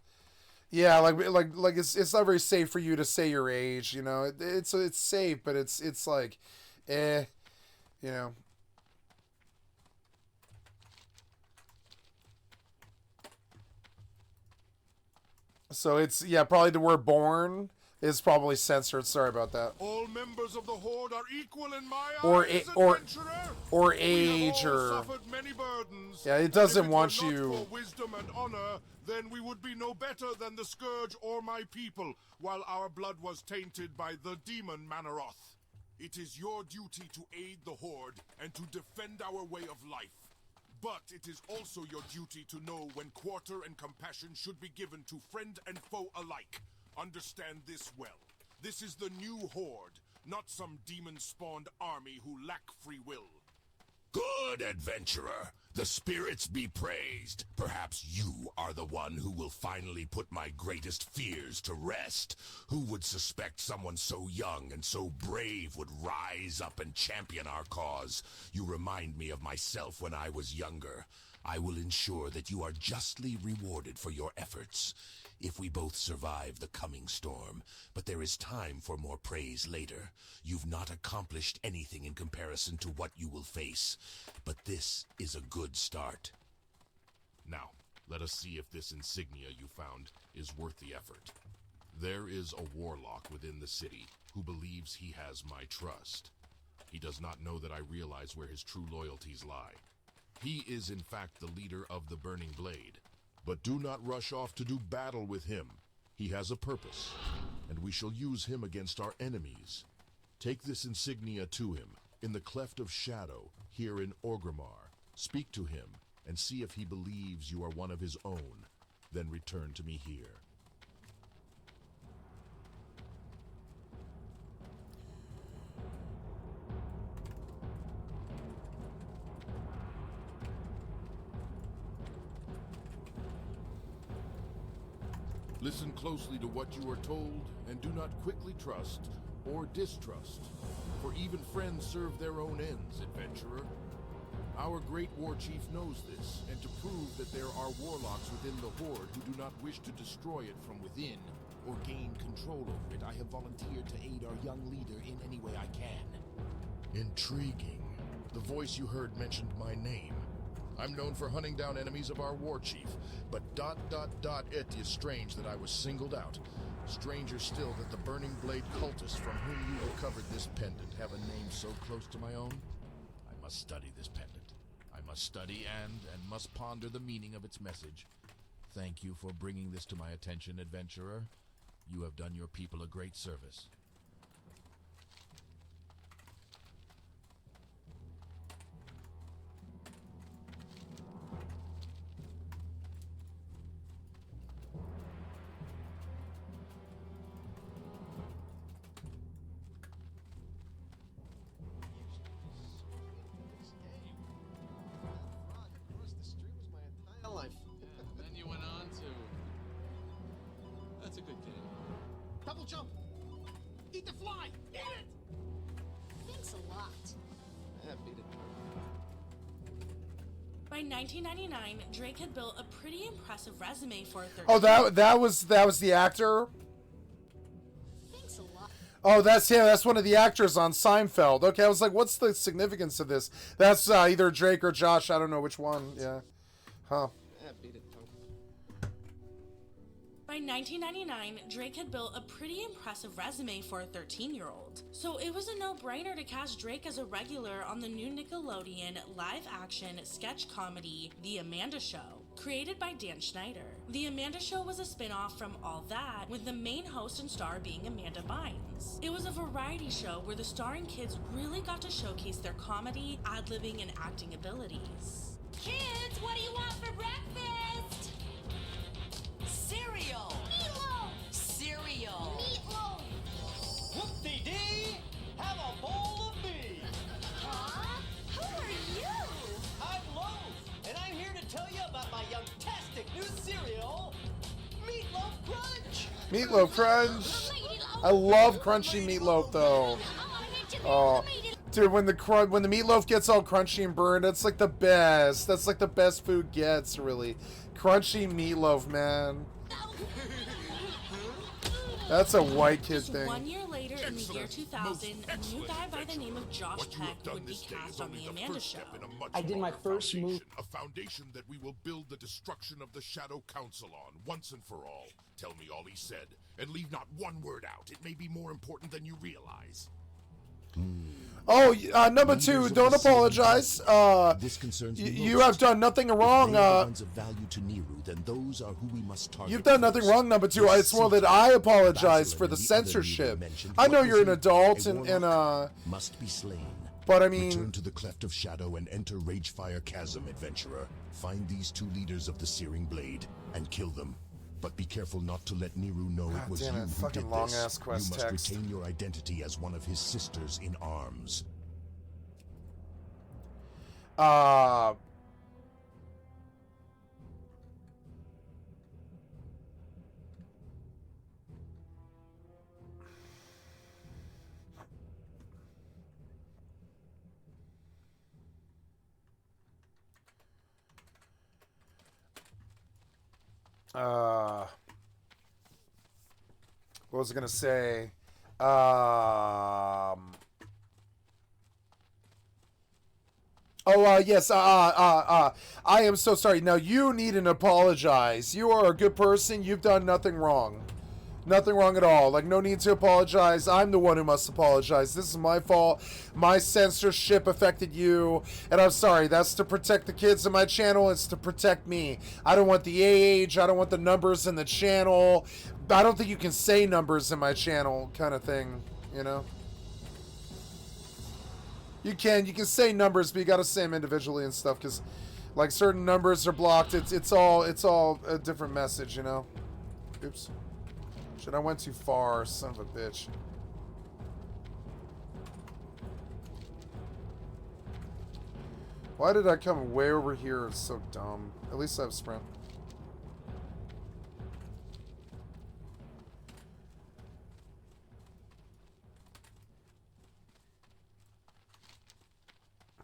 Yeah, like it's not very safe for you to say your age, you know. It's safe, but it's like you know. So it's, yeah, probably the word born is probably censored. Sorry about that. All members of the Horde are equal in my Or eyes, or adventurer. age, we have all or suffered many burdens. yeah, it doesn't And if want it were you. not for wisdom and honor, then we would be no better than the Scourge or my people, while our blood was tainted by the demon Manaroth. It is your duty to aid the Horde and to defend our way of life. But it is also your duty to know when quarter and compassion should be given to friend and foe alike. Understand this well. This is the new Horde, not some demon-spawned army who lack free will. Good, adventurer. The spirits be praised. Perhaps you are the one who will finally put my greatest fears to rest. Who would suspect someone so young and so brave would rise up and champion our cause? You remind me of myself when I was younger. I will ensure that you are justly rewarded for your efforts, if we both survive the coming storm. But there is time for more praise later. You've not accomplished anything in comparison to what you will face, but this is a good start. Now, let us see if this insignia you found is worth the effort. There is a warlock within the city who believes he has my trust. He does not know that I realize where his true loyalties lie. He is in fact the leader of the Burning Blade. But do not rush off to do battle with him. He has a purpose, and we shall use him against our enemies. Take this insignia to him, in the Cleft of Shadow, here in Orgrimmar. Speak to him, and see if he believes you are one of his own. Then return to me here. Listen closely to what you are told, and do not quickly trust or distrust, for even friends serve their own ends, adventurer. Our great war chief knows this, and to prove that there are warlocks within the Horde who do not wish to destroy it from within or gain control over it, I have volunteered to aid our young leader in any way I can. Intriguing. The voice you heard mentioned my name. I'm known for hunting down enemies of our war chief, but ... it is strange that I was singled out. Stranger still that the Burning Blade cultists from whom you recovered this pendant have a name so close to my own. I must study this pendant. I must study and must ponder the meaning of its message. Thank you for bringing this to my attention, adventurer. You have done your people a great service. Life. Yeah, then you went on to... That's a good game. Double jump! Eat the fly! Eat it! Thanks a lot. Yeah, beat it. By 1999, Drake had built a pretty impressive resume for a 13. Oh, that was the actor. Thanks a lot. Oh, that's one of the actors on Seinfeld. Okay, I was like, what's the significance of this? That's either Drake or Josh. I don't know which one. Yeah. Huh. Yeah, beat it, By 1999, Drake had built a pretty impressive resume for a 13-year-old. So it was a no-brainer to cast Drake as a regular on the new Nickelodeon live-action sketch comedy, The Amanda Show, created by Dan Schneider. The Amanda Show was a spin-off from All That, with the main host and star being Amanda Bynes. It was a variety show where the starring kids really got to showcase their comedy, ad-libbing, and acting abilities. Kids, what do you want for breakfast? Cereal! Meatloaf! Cereal! Meatloaf! Whoop-dee-dee! Have a bowl of me! Huh? Who are you? I'm Loaf, and I'm here to tell you about my young-tastic new cereal, Meatloaf Crunch! Meatloaf Crunch! I love crunchy meatloaf though. Oh, dude, when the meatloaf gets all crunchy and burned, that's like the best. That's like the best food gets, really. Crunchy meatloaf, man. That's a white kid Just thing. 1 year later, in the year 2000, a new guy by the name of Josh Peck would be cast on The Amanda Show. I did my first move. A foundation that we will build the destruction of the Shadow Council on, once and for all. Tell me all he said, and leave not one word out. It may be more important than you realize. Oh, number two, don't apologize. You have done nothing wrong. You've done nothing wrong, number two. It's more that I apologize for the censorship. I know you're an adult and must be slain. But I mean, return to the Cleft of Shadow and enter Ragefire Chasm, adventurer. Find these two leaders of the Searing Blade and kill them. But be careful not to let Niru know it was you who did this. You must retain your identity as one of his sisters in arms. What was I gonna say? Yes. I am so sorry. Now you need to apologize. You are a good person. You've done nothing wrong. Nothing wrong at all. Like, no need to apologize. I'm the one who must apologize. This is my fault. My censorship affected you. And I'm sorry. That's to protect the kids in my channel. It's to protect me. I don't want the age. I don't want the numbers in the channel. I don't think you can say numbers in my channel kind of thing, you know? You can say numbers, but you gotta say them individually and stuff, because, like, certain numbers are blocked. It's all a different message, you know? Oops. Shit, I went too far, son of a bitch. Why did I come way over here? It's so dumb. At least I have sprint.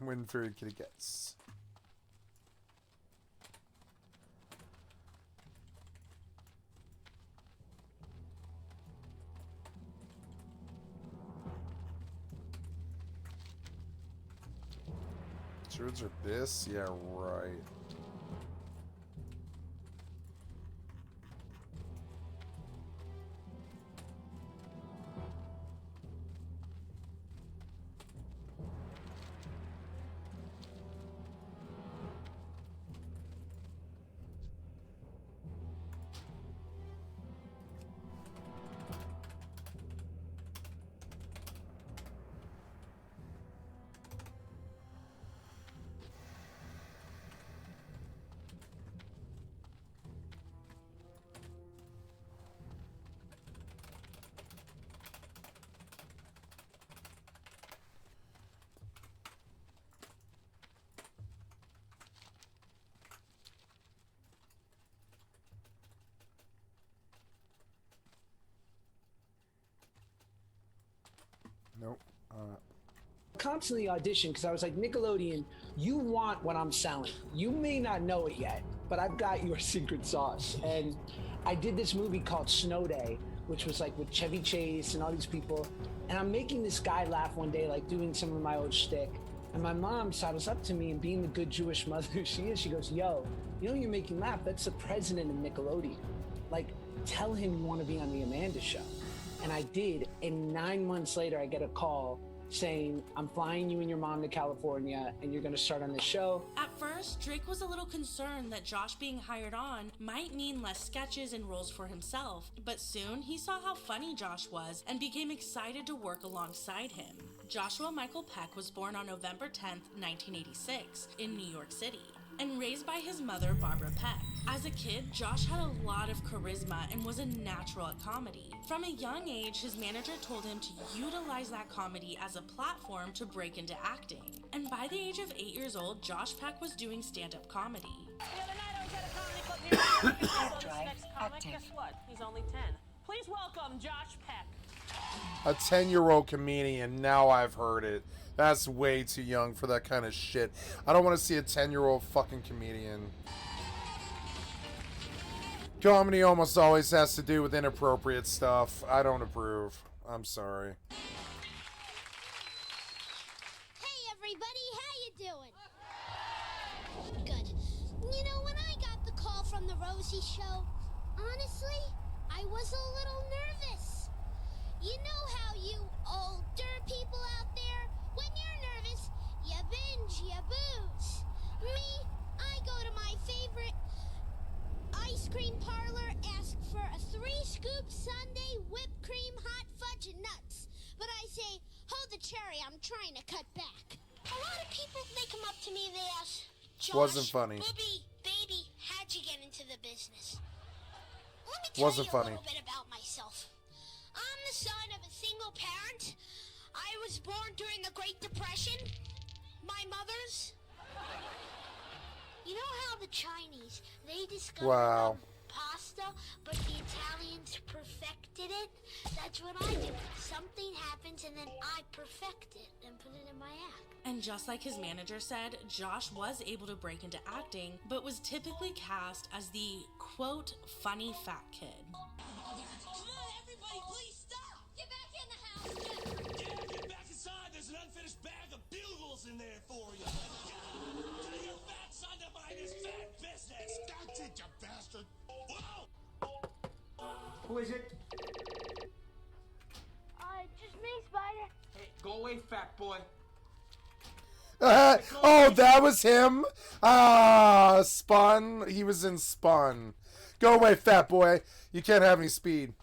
I'm waiting for your kitty cats. Druids are this? Yeah, right. Nope. Constantly audition because I was like, Nickelodeon, you want what I'm selling. You may not know it yet, but I've got your secret sauce. And I did this movie called Snow Day, which was like with Chevy Chase and all these people. And I'm making this guy laugh one day, like doing some of my old shtick. And my mom sidles up to me, and being the good Jewish mother she is, she goes, yo, you know you're making laugh? That's the president of Nickelodeon. like, tell him you want to be on the Amanda Show. And I did, and 9 months later, I get a call saying, I'm flying you and your mom to California, and you're going to start on the show. At first, Drake was a little concerned that Josh being hired on might mean less sketches and roles for himself, but soon he saw how funny Josh was and became excited to work alongside him. Joshua Michael Peck was born on November 10th, 1986, in New York City, and raised by his mother, Barbara Peck. As a kid, Josh had a lot of charisma and was a natural at comedy. From a young age, his manager told him to utilize that comedy as a platform to break into acting. And by the age of 8 years old, Josh Peck was doing stand-up comedy. The other night I was at a comedy club here. I saw this next comic. Guess what? He's only 10. Please welcome Josh Peck. A 10-year-old comedian. Now I've heard it. That's way too young for that kind of shit. I don't want to see a 10-year-old fucking comedian. Comedy almost always has to do with inappropriate stuff. I don't approve. I'm sorry. Hey everybody, how you doing? Good. You know, when I got the call from the Rosie show, honestly, I was a little nervous. You know how you older people out there, when you're nervous, you binge, you booze. Me, I go to my favorite ice cream parlor, ask for a 3-scoop sundae, whipped cream, hot fudge, and nuts. But I say, hold the cherry, I'm trying to cut back. A lot of people, they come up to me and they ask, Josh, wasn't funny. Booby, baby, how'd you get into the business? Let me tell you a little bit about myself. I'm the son of a single parent. I was born during the Great Depression. My mother's... You know how the Chinese, they discovered pasta, but the Italians perfected it? That's what I do. Something happens and then I perfect it and put it in my act. And just like his manager said, Josh was able to break into acting, but was typically cast as the, quote, funny fat kid. Come on, everybody, please stop! Get back in the house! Yeah, get back inside. There's an unfinished bag of bugles in there for you. Tell your fat son to mind his fat business. That's it, you bastard. Whoa! Who is it? Just me, Spider. Hey, go away, fat boy. Oh, that was him? Spun. He was in Spun. Go away, fat boy. You can't have any speed.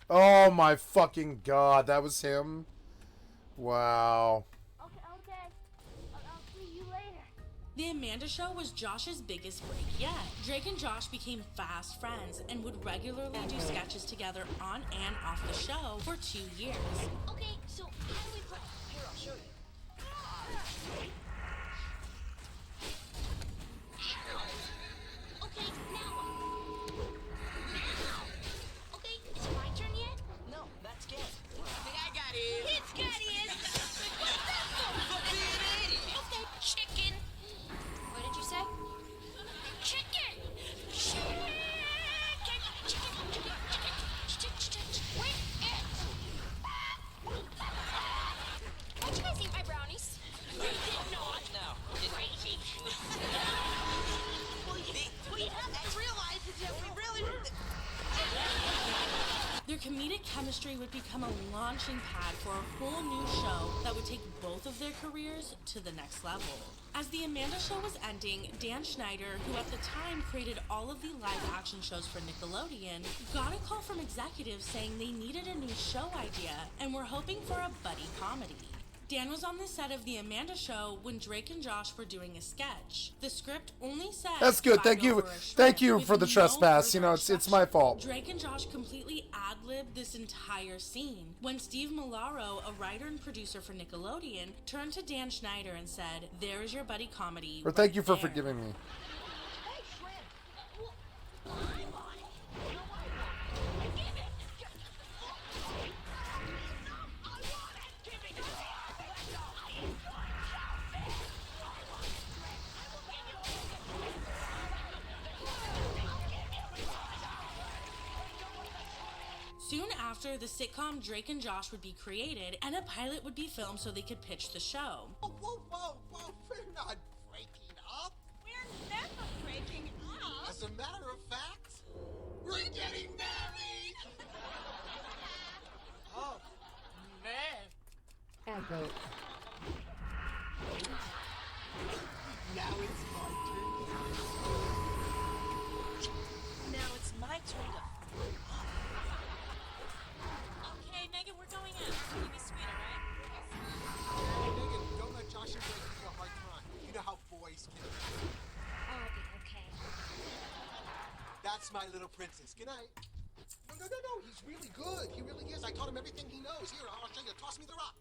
Oh my fucking god, that was him? Wow. Okay. I'll see you later. The Amanda Show was Josh's biggest break yet. Drake and Josh became fast friends and would regularly do sketches together on and off the show for 2 years. Okay, so how do we play? Here, I'll show you. Okay, now. Okay, is it my turn yet? No, that's good. I got it. It's got it. What's that for? Okay, chicken. What did you say? Chicken. Wait. How'd you guys eat my brownies? We did not. No. Crazy. What you have to realize is that we really... Their comedic chemistry would become a launching pad for a whole new show that would take both of their careers to the next level. As the Amanda Show was ending, Dan Schneider, who at the time created all of the live-action shows for Nickelodeon, got a call from executives saying they needed a new show idea and were hoping for a buddy comedy. Dan was on the set of The Amanda Show when Drake and Josh were doing a sketch. The script only said... That's good. Thank you. Thank you for the trespass. You know, it's my fault. Drake and Josh completely ad-libbed this entire scene. When Steve Milaro, a writer and producer for Nickelodeon, turned to Dan Schneider and said, "There is your buddy comedy." Or thank you for forgiving me. Soon after, the sitcom Drake and Josh would be created, and a pilot would be filmed so they could pitch the show. Whoa, we're not breaking up. We're never breaking up. As a matter of fact, That's my little princess. Good night. No. He's really good. He really is. I taught him everything he knows. Here, I'll show you. Toss me the rock.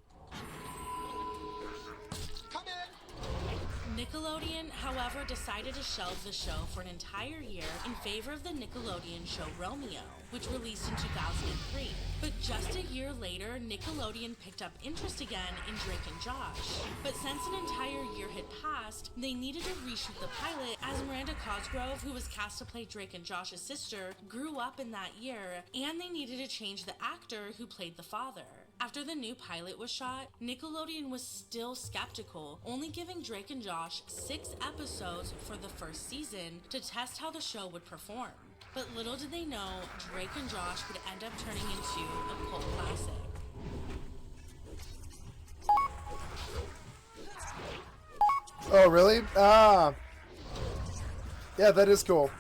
Come in. Nickelodeon, however, decided to shelve the show for an entire year in favor of the Nickelodeon show Romeo, which released in 2003. But just a year later, Nickelodeon picked up interest again in Drake and Josh. But since an entire year had passed, they needed to reshoot the pilot as Miranda Cosgrove, who was cast to play Drake and Josh's sister, grew up in that year, and they needed to change the actor who played the father. After the new pilot was shot, Nickelodeon was still skeptical, only giving Drake and Josh 6 episodes for the first season to test how the show would perform. But little did they know, Drake and Josh would end up turning into a cult classic. Oh, really? Yeah, that is cool.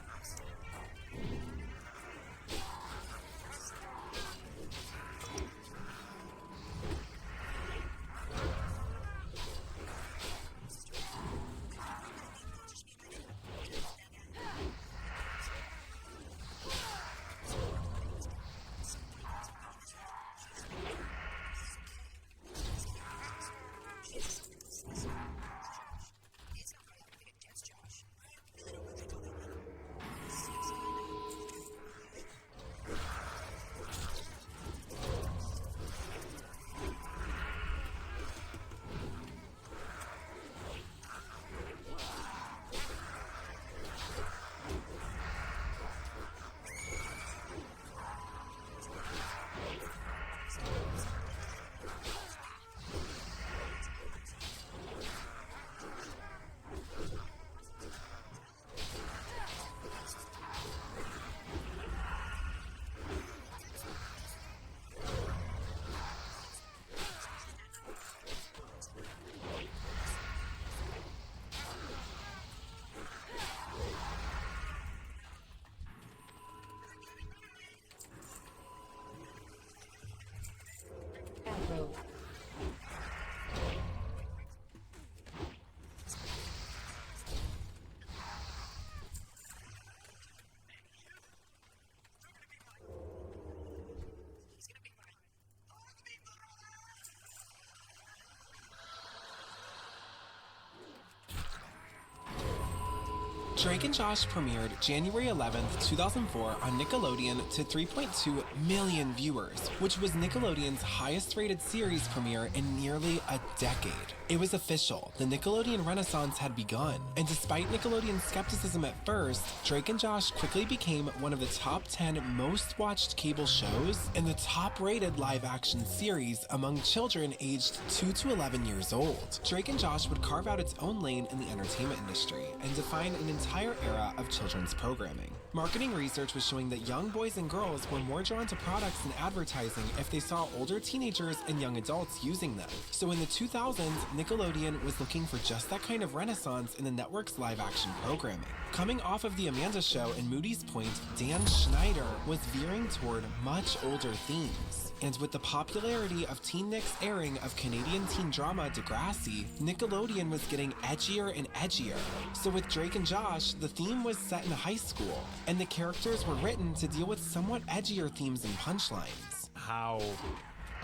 Drake and Josh premiered January 11th, 2004 on Nickelodeon to 3.2 million viewers, which was Nickelodeon's highest rated series premiere in nearly a decade. It was official, the Nickelodeon Renaissance had begun, and despite Nickelodeon's skepticism at first, Drake and Josh quickly became one of the top 10 most watched cable shows and the top rated live action series among children aged 2 to 11 years old. Drake and Josh would carve out its own lane in the entertainment industry and define an entire era of children's programming. Marketing research was showing that young boys and girls were more drawn to products and advertising if they saw older teenagers and young adults using them. So in the 2000s, Nickelodeon was looking for just that kind of renaissance in the network's live-action programming. Coming off of The Amanda Show and Moody's Point, Dan Schneider was veering toward much older themes. And with the popularity of Teen Nick's airing of Canadian teen drama Degrassi, Nickelodeon was getting edgier and edgier. So with Drake and Josh, the theme was set in high school, and the characters were written to deal with somewhat edgier themes and punchlines. How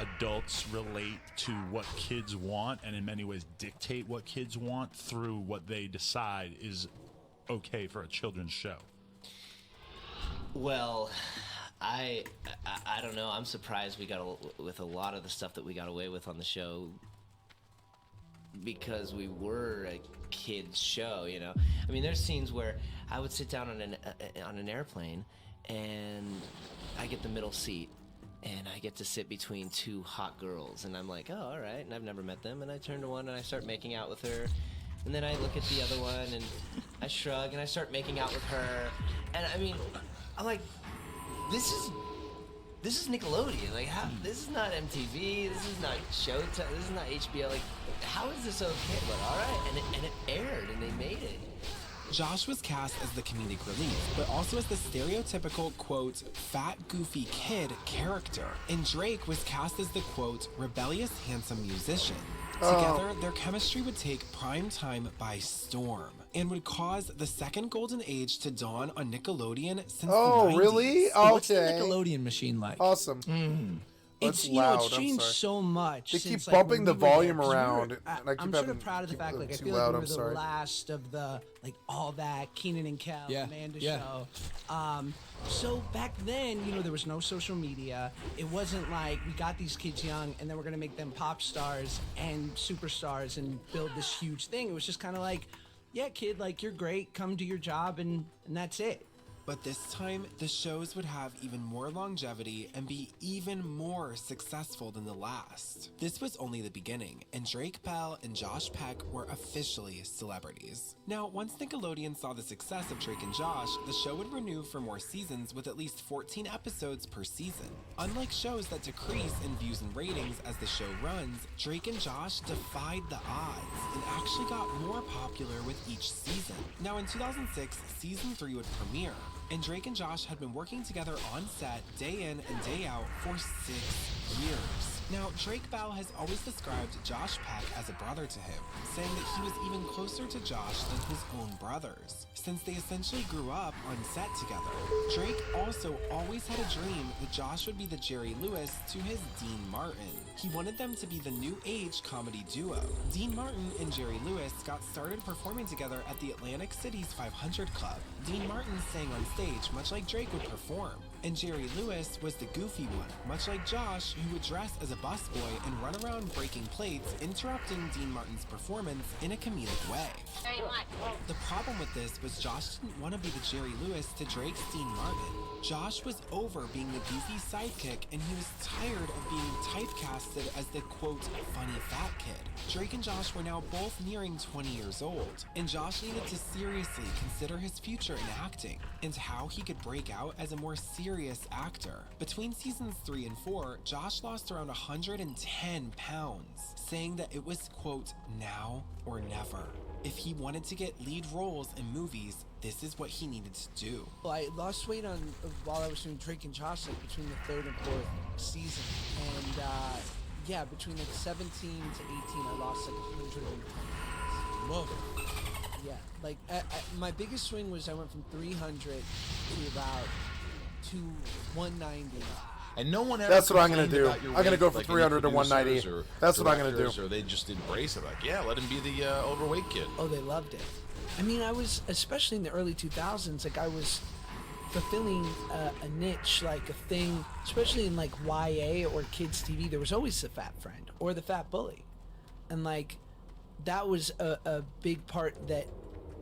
adults relate to what kids want, and in many ways dictate what kids want through what they decide is okay for a children's show. Well, I don't know. I'm surprised we got with a lot of the stuff that we got away with on the show because we were a kids show, you know. I mean, there's scenes where I would sit down on an airplane and I get the middle seat and I get to sit between two hot girls and I'm like, oh, all right, and I've never met them, and I turn to one and I start making out with her, and then I look at the other one and I shrug and I start making out with her, and I mean, I'm like, this is Nickelodeon. Like, how? This is not MTV. This is not Showtime. This is not HBO. Like, how is this okay? But all right, and it aired, and they made it. Josh was cast as the comedic relief, but also as the stereotypical, quote, fat, goofy kid character. And Drake was cast as the, quote, rebellious, handsome musician. Together, their chemistry would take prime time by storm and would cause the second golden age to dawn on Nickelodeon since the 90s. Really? Okay. What's the Nickelodeon machine like? Awesome. It's loud. it's changed so much. They since, keep bumping the when we were volume there, 'cause we around. were- and I keep I'm sort of having- proud of the keep fact, going like, I too feel loud, like we I'm were the sorry. last of the, like, all that Keenan and Kel, Yeah, Amanda yeah. show. So back then, you know, there was no social media. It wasn't like we got these kids young and then we're going to make them pop stars and superstars and build this huge thing. It was just kind of like, yeah, kid, like, you're great. Come do your job and that's it. But this time, the shows would have even more longevity and be even more successful than the last. This was only the beginning, and Drake Bell and Josh Peck were officially celebrities. Now, once Nickelodeon saw the success of Drake and Josh, the show would renew for more seasons with at least 14 episodes per season. Unlike shows that decrease in views and ratings as the show runs, Drake and Josh defied the odds and actually got more popular with each season. Now, in 2006, season 3 would premiere, and Drake and Josh had been working together on set day in and day out for 6 years. Now, Drake Bell has always described Josh Peck as a brother to him, saying that he was even closer to Josh than his own brothers, since they essentially grew up on set together. Drake also always had a dream that Josh would be the Jerry Lewis to his Dean Martin. He wanted them to be the new age comedy duo. Dean Martin and Jerry Lewis got started performing together at the Atlantic City's 500 Club. Dean Martin sang on stage, much like Drake would perform, and Jerry Lewis was the goofy one, much like Josh, who would dress as a busboy and run around breaking plates, interrupting Dean Martin's performance in a comedic way. The problem with this was Josh didn't want to be the Jerry Lewis to Drake's Dean Martin. Josh was over being the goofy sidekick, and he was tired of being typecasted as the, quote, funny fat kid. Drake and Josh were now both nearing 20 years old, and Josh needed to seriously consider his future in acting, and how he could break out as a more serious actor. Between seasons 3 and 4, Josh lost around 110 pounds, saying that it was, quote, now or never. If he wanted to get lead roles in movies, this is what he needed to do. Well, I lost weight while I was doing Drake and Josh, like between the 3rd and 4th season, and yeah, between like 17 to 18, I lost like 110 pounds. Whoa. Yeah, like my biggest swing was I went from 300 to about 190. And no one ever. That's what I'm gonna complained do. about your I'm gonna weight, go for like 300 to any 190. producers or That's what I'm gonna directors, do. Or they just embrace it, like, yeah, let him be the overweight kid. Oh, they loved it. I mean, I was, especially in the early 2000s, like I was fulfilling a niche, like a thing, especially in like YA or kids TV. There was always the fat friend or the fat bully, and like that was a big part that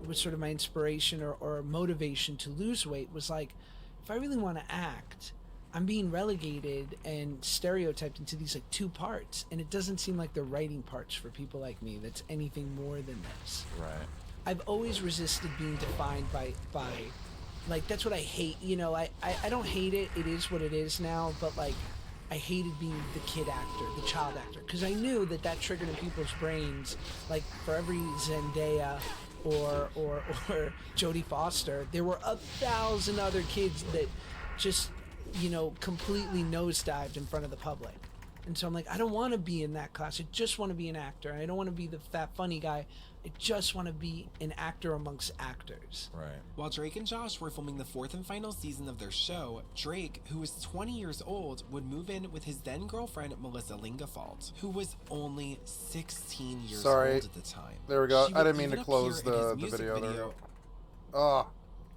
was sort of my inspiration or motivation to lose weight. Was like, if I really want to act, I'm being relegated and stereotyped into these like 2 parts, and it doesn't seem like they're writing parts for people like me that's anything more than this. Right. I've always resisted being defined by like, that's what I hate, you know. I don't hate it, it is what it is now, but like I hated being the kid actor, the child actor, because I knew that triggered in people's brains. Like for every Zendaya or Jodie Foster, there were 1,000 other kids that just, you know, completely nosedived in front of the public. And so I'm like, I don't want to be in that class. I just want to be an actor. I don't want to be the fat funny guy. I just want to be an actor amongst actors. Right. While Drake and Josh were filming the 4th and final season of their show, Drake, who was 20 years old, would move in with his then girlfriend Melissa Lingafalt, who was only 16 years old at the time. There we go. She I would didn't mean to even close appear in his the music video there. video Ah.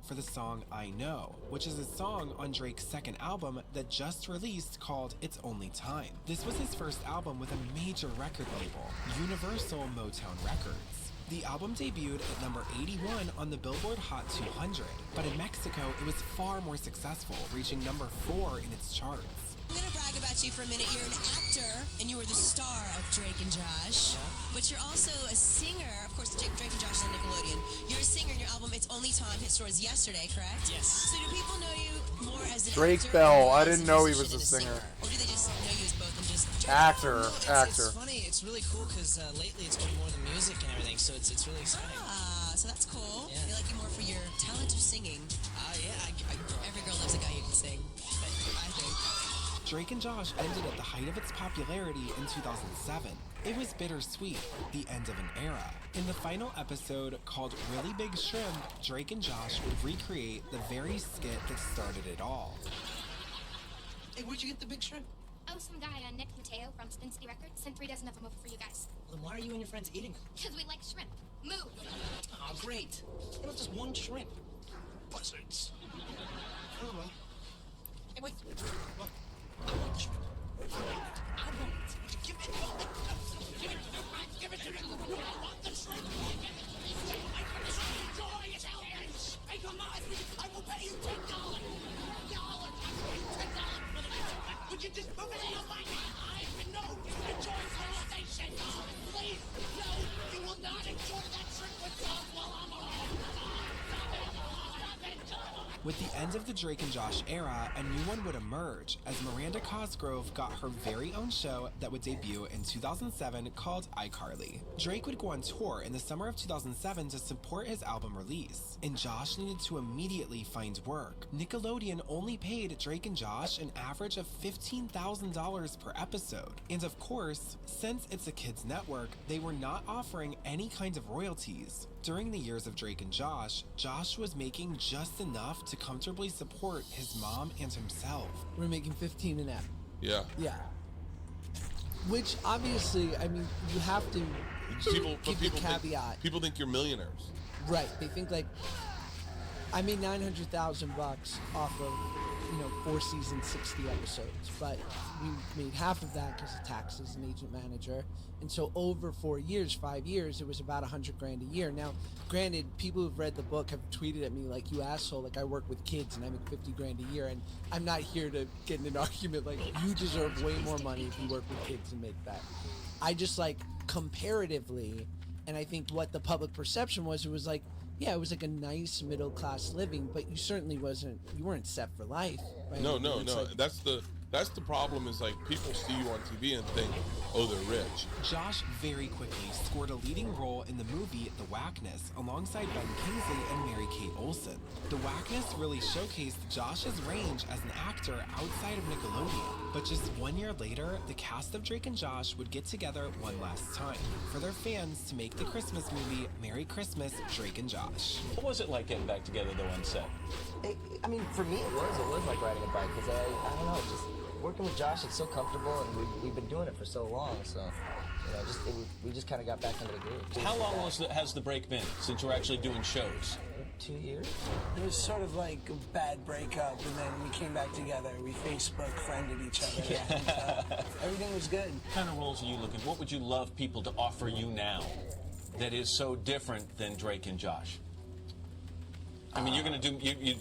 for the song I Know, which is a song on Drake's second album that just released called It's Only Time. This was his first album with a major record label, Universal Motown Records. The album debuted at number 81 on the Billboard Hot 200, but in Mexico it was far more successful, reaching number 4 in its charts. I'm gonna brag about you for a minute. You're an actor, and you were the star of Drake and Josh. But you're also a singer. Of course, Drake and Josh is on Nickelodeon. You're a singer in your album It's Only Time hit stores yesterday, correct? Yes. So do people know you more as an Drake actor Bell. or I didn't know he as was a singer. Or do they just know you as both and just Actor. It's funny. It's really cool because lately it's been more the music and everything, so it's really exciting. Ah, so that's cool. Yeah. They like you more for your talent of singing. Yeah. Every girl loves a guy who can sing. I think. Drake and Josh ended at the height of its popularity in 2007. It was bittersweet, the end of an era. In the final episode, called Really Big Shrimp, Drake and Josh would recreate the very skit that started it all. Hey, where'd you get the big shrimp? Oh, some guy, Nick Mateo from Spin City Records, sent 3 dozen of them over for you guys. Well, then why are you and your friends eating them? Because we like shrimp. Move! Oh, great. It was just one shrimp. Buzzards. Oh, well. Hey, wait. Look. I want the shrimp. I want it. Would you give it to me? Give it to me. Give it to me. I want the shrimp. I want the shrimp. Enjoy Italians. Make a life. I will pay you $10. $10. I'll pay you $10 for the shrimp. Would you just move it out of my hand? I've been known to enjoy civilization. Please, no, you will not enjoy that shrimp with sauce while I'm around. With the end of the Drake and Josh era, a new one would emerge as Miranda Cosgrove got her very own show that would debut in 2007 called iCarly. Drake would go on tour in the summer of 2007 to support his album release, and Josh needed to immediately find work. Nickelodeon only paid Drake and Josh an average of $15,000 per episode. And of course, since it's a kids network, they were not offering any kind of royalties. During the years of Drake and Josh, Josh was making just enough to comfortably support his mom and himself. We're making 15 an app. Yeah. Yeah. Which obviously, I mean, you have to keep the caveat. People think you're millionaires. Right. They think like, I made $900,000 off of, 4 seasons, 60 episodes, but we made half of that because of taxes and agent manager. And so over 4 years, 5 years, it was about $100,000 a year. Now, granted, people who've read the book have tweeted at me like, you asshole, like I work with kids and I make $50,000 a year, and I'm not here to get in an argument like you deserve way more money if you work with kids and make that. I just like comparatively, and I think what the public perception was, it was like, yeah, it was like a nice middle class living, but you weren't set for life, right? No. Like, that's the problem is like people see you on TV and think, oh, they're rich. Josh very quickly scored a leading role in the movie The Whackness alongside Ben Kingsley and Mary-Kate Olsen. The Whackness really showcased Josh's range as an actor outside of Nickelodeon. But just 1 year later, the cast of Drake and Josh would get together one last time for their fans to make the Christmas movie Merry Christmas, Drake and Josh. What was it like getting back together though on set? I mean, for me it was like riding a bike, because I don't know, just working with Josh, it's so comfortable, and we've been doing it for so long, so we just kind of got back into the groove. How long has the break been since you're actually doing shows? 2 years. It was sort of like a bad breakup, and then we came back together. We Facebook friended each other. Yeah. And, everything was good. What kind of roles are you looking for? What would you love people to offer you now that is so different than Drake and Josh? I mean, you're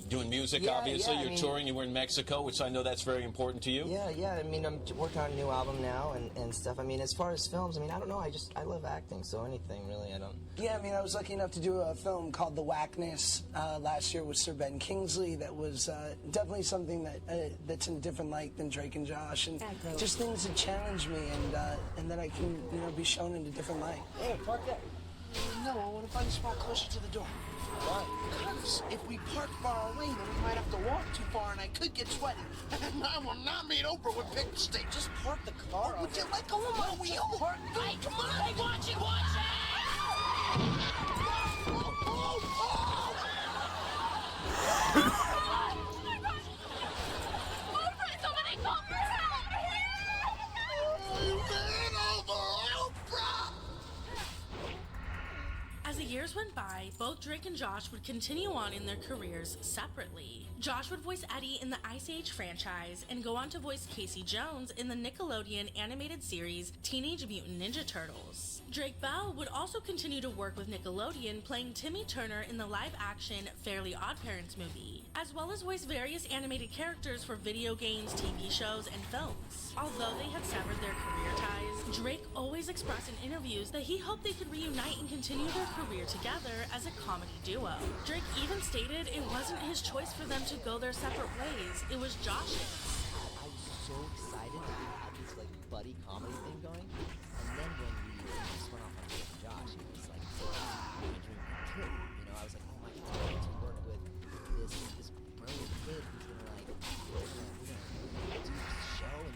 doing music, obviously. You're touring. You were in Mexico, which I know that's very important to you. Yeah. I mean, I'm working on a new album now and stuff. I mean, as far as films, I mean, I don't know. I love acting, so anything really. I don't. Yeah, I mean, I was lucky enough to do a film called The Whackness last year with Sir Ben Kingsley. That was definitely something that's in a different light than Drake and Josh, and just things that challenge me, and that I can be shown in a different light. Hey, park that. No, I want to find a spot closer to the door. Why? Because if we park far away, then we might have to walk too far, and I could get sweaty. And I will not meet Oprah with pick the state. Just park the car. Would you let go of my wheel? Hey, come on! Hey, watch it! Watch it! As the years went by, both Drake and Josh would continue on in their careers separately. Josh would voice Eddie in the Ice Age franchise and go on to voice Casey Jones in the Nickelodeon animated series Teenage Mutant Ninja Turtles. Drake Bell would also continue to work with Nickelodeon, playing Timmy Turner in the live-action Fairly OddParents movie, as well as voice various animated characters for video games, TV shows, and films. Although they had severed their career ties, Drake always expressed in interviews that he hoped they could reunite and continue their career together as a comedy duo. Drake even stated it wasn't his choice for them to go their separate ways, it was Josh's. I was so excited that we had this like buddy comedy thing going, and then when we just went off on Drake and Josh, it was like my dream come true. I was like, oh my god, I get to work with this brilliant kid who's gonna like we're gonna do this show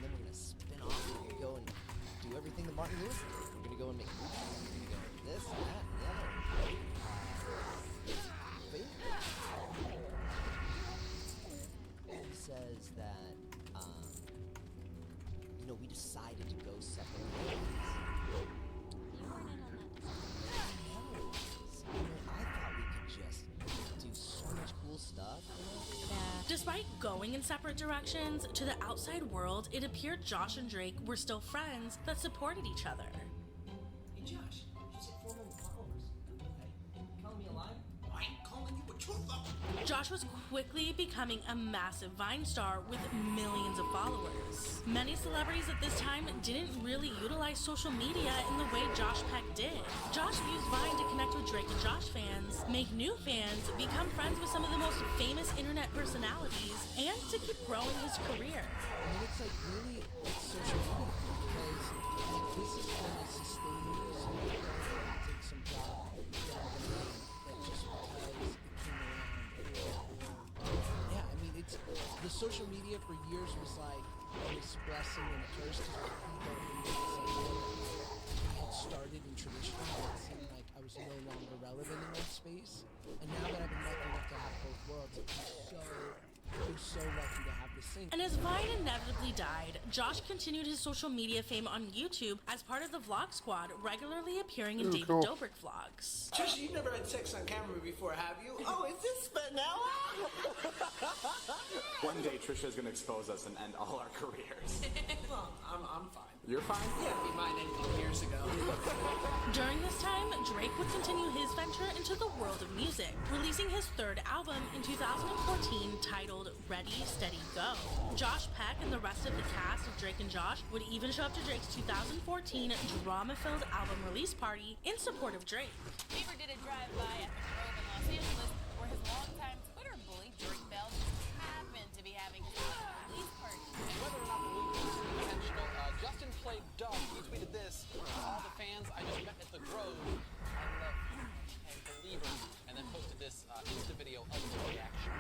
decided to go separate ways. You weren't in on that. I thought we could just do so much cool stuff. Despite going in separate directions, to the outside world, it appeared Josh and Drake were still friends that supported each other. Hey Josh, you said 4 million followers. Calling me alive? I ain't calling you a truth though. Josh was quickly becoming a massive Vine star with millions of followers. Many celebrities at this time didn't really utilize social media in the way Josh Peck did. Josh used Vine to connect with Drake and Josh fans, make new fans, become friends with some of the most famous internet personalities, and to keep growing his career. I mean, it's like really social media because like, this is going to sustain you, so you don't have to take some job that just because it came around. Yeah, I mean, it's the social media for years was like this blessing and a curse because people I had started in traditional, it seemed like I was no longer relevant in that space. And now that I've been lucky enough to have both worlds, I'm so lucky to have this thing. And as Vine inevitably died, Josh continued his social media fame on YouTube as part of the Vlog Squad, regularly appearing in David cool. Dobrik vlogs. Trisha, you've never had sex on camera before, have you? Oh, is this vanilla? One day Trisha's gonna expose us and end all our careers. Well, I'm fine. You're fine? Yeah, be mine ended years ago. During this time, Drake would continue his venture into the world of music, releasing his third album in 2014 titled Ready, Steady, Go. Josh Peck and the rest of the cast of Drake and Josh would even show up to Drake's 2014 drama-filled album release party in support of Drake. Bieber did a drive-by at the Grove in Los Angeles where his longtime Twitter bully, Drake Bell, just happened to be having his release party. And whether or not the leak was intentional, Justin played dumb. He tweeted this: all the fans I just met at the Grove, I love you and believers, and then posted this Insta video of the reaction.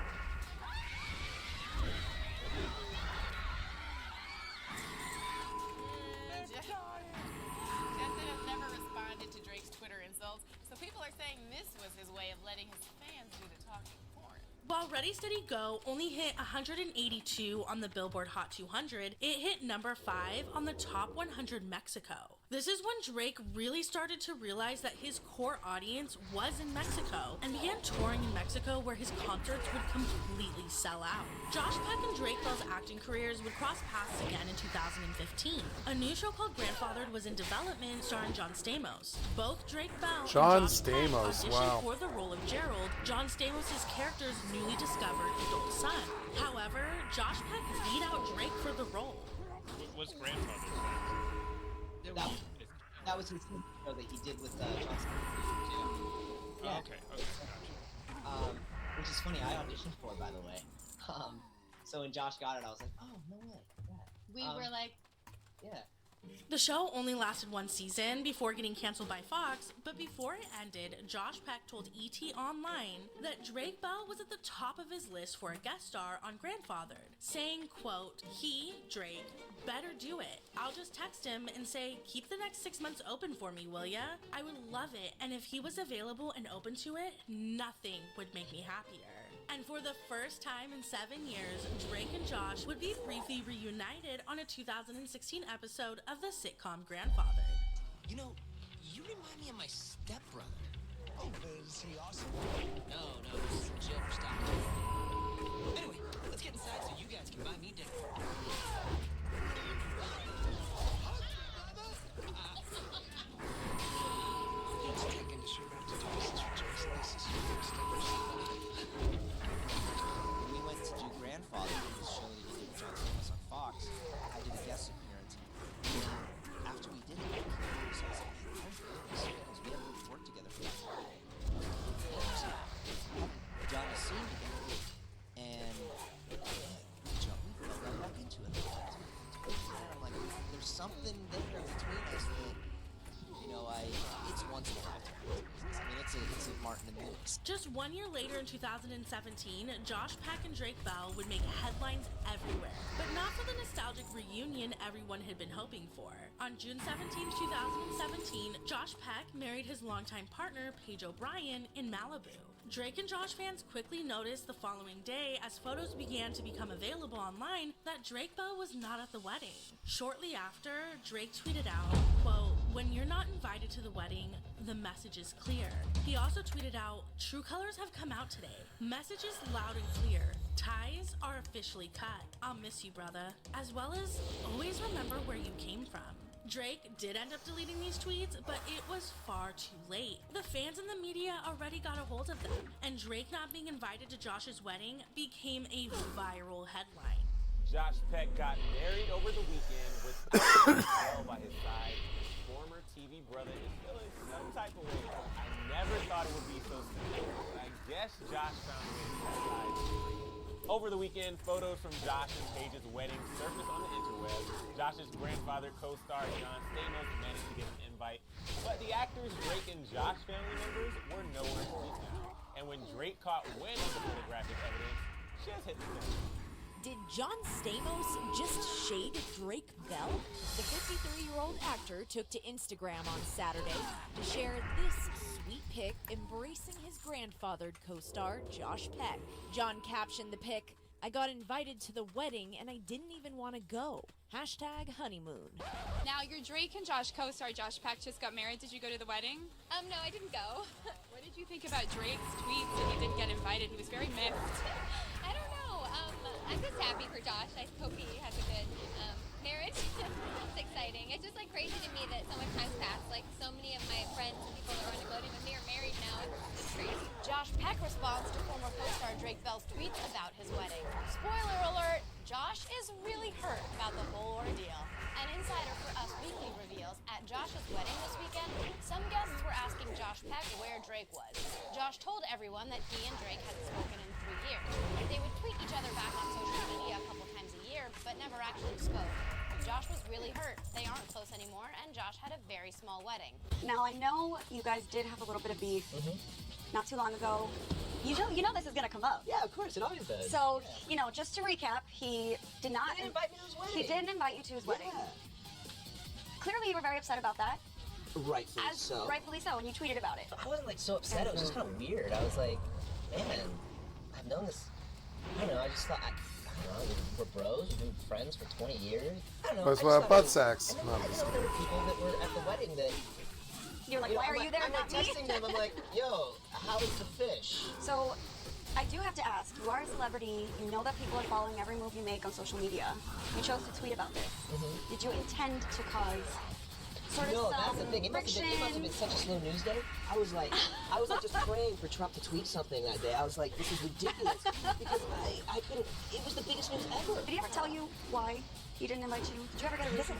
Justin has never responded to Drake's Twitter insults, so people are saying this was his way of letting his fans do the talking for him. While Ready, Steady, Go only hit 182 on the Billboard Hot 200, it hit number 5 on the Top 100 Mexico. This is when Drake really started to realize that his core audience was in Mexico and began touring in Mexico where his concerts would completely sell out. Josh Peck and Drake Bell's acting careers would cross paths again in 2015. A new show called Grandfathered was in development starring John Stamos. Both Drake Bell John and Josh Peck Stamos, auditioned wow. for the role of Gerald, John Stamos' character's newly discovered adult son. However, Josh Peck beat out Drake for the role. What's Grandfather? That was his show that he did with John Oh, okay, gotcha. Which is funny, I auditioned for, by the way. So when Josh got it, I was like, oh, no way. Yeah. We were like, yeah. The show only lasted one season before getting canceled by Fox, but before it ended, Josh Peck told ET Online that Drake Bell was at the top of his list for a guest star on Grandfathered, saying, quote, he, Drake, better do it. I'll just text him and say, keep the next 6 months open for me, will ya? I would love it, and if he was available and open to it, nothing would make me happier. And for the first time in 7 years, Drake and Josh would be briefly reunited on a 2016 episode of the sitcom Grandfathered. You know, you remind me of my stepbrother. Oh, is he awesome? No, he's in jail for stalking. Anyway, let's get inside so you guys can buy me dinner. Let's take into shoot back to Dawson's for Jason. This is your first ever When we went to do Grandfather, the show that he did with John Stamos on Fox, I did a guest appearance. And after we did it, he was like, oh goodness, we haven't worked together for that long. We done a scene together, and we fell right back into it. I'm like, there's something there between us that You know, it's once in a lifetime. I mean, it's a Martin and Lewis. Just 1 year later in 2017, Josh Peck and Drake Bell would make headlines everywhere, but not for the nostalgic reunion everyone had been hoping for. On June 17, 2017, Josh Peck married his longtime partner, Paige O'Brien, in Malibu. Drake and Josh fans quickly noticed the following day, as photos began to become available online, that Drake Bell was not at the wedding. Shortly after, Drake tweeted out, quote, "When you're not invited to the wedding, the message is clear." He also tweeted out, "True colors have come out today. Message is loud and clear. Ties are officially cut. I'll miss you, brother. As well as, always remember where you came from." Drake did end up deleting these tweets, but it was far too late. The fans and the media already got a hold of them, and Drake not being invited to Josh's wedding became a viral headline. Josh Peck got married over the weekend with Bell by his side. His former TV brother is feeling some type of way. I never thought it would be so simple, but I guess Josh found a way to decide. Over the weekend, photos from Josh and Paige's wedding surfaced on the interwebs. Josh's grandfather, co-star John Stamos, managed to get an invite, but the actors Drake and Josh family members were nowhere to be found. And when Drake caught wind of the photographic evidence, she just hit the fan. Did John Stamos just shade Drake Bell? The 53-year-old actor took to Instagram on Saturday to share this sweet pic embracing his grandfathered co-star Josh Peck. John captioned the pic, "I got invited to the wedding and I didn't even want to go. #honeymoon. Now, your Drake and Josh co-star Josh Peck just got married. Did you go to the wedding? No, I didn't go. What did you think about Drake's tweets that he didn't get invited? He was very miffed. I don't know. I'm just happy for Josh. I hope he has a good marriage. It's exciting. It's just like crazy to me that so much time's passed. Like so many of my friends and people that are on Nickelodeon with me are married now. It's crazy. Josh Peck responds to former co-star Drake Bell's tweets about his wedding. Spoiler alert, Josh is really hurt about the whole ordeal. An insider for Us Weekly reveals at Josh's wedding this weekend, some guests were asking Josh Peck where Drake was. Josh told everyone that he and Drake hadn't spoken in 3 years. They would tweet each other back on social media a couple times a year, but never actually spoke. Josh was really hurt. They aren't close anymore, and Josh had a very small wedding. Now, I know you guys did have a little bit of beef not too long ago. You know this is going to come up. Yeah, of course, it always does. So, just to recap, he did not invite me to his wedding. He didn't invite you to his wedding. Clearly, you were very upset about that. Rightfully so. Rightfully so, and you tweeted about it. I wasn't so upset. It was just kind of weird. I was like, man, I've known this. I don't know. I just thought, I don't know, we're bros. We've been friends for 20 years. I don't know. That's what butt sex. I know there were people that were at the wedding that. You're like, why are you there? I'm like texting them. I'm like, yo, how is the fish? So, I do have to ask. You are a celebrity. You know that people are following every move you make on social media. You chose to tweet about this. Did you intend to cause sort of some that's the thing. It must have been such a slow news day. I was like just praying for Trump to tweet something that day. I was like, this is ridiculous because I couldn't. It was the biggest news ever. Did he ever tell you why he didn't invite you? Did you ever get a reason?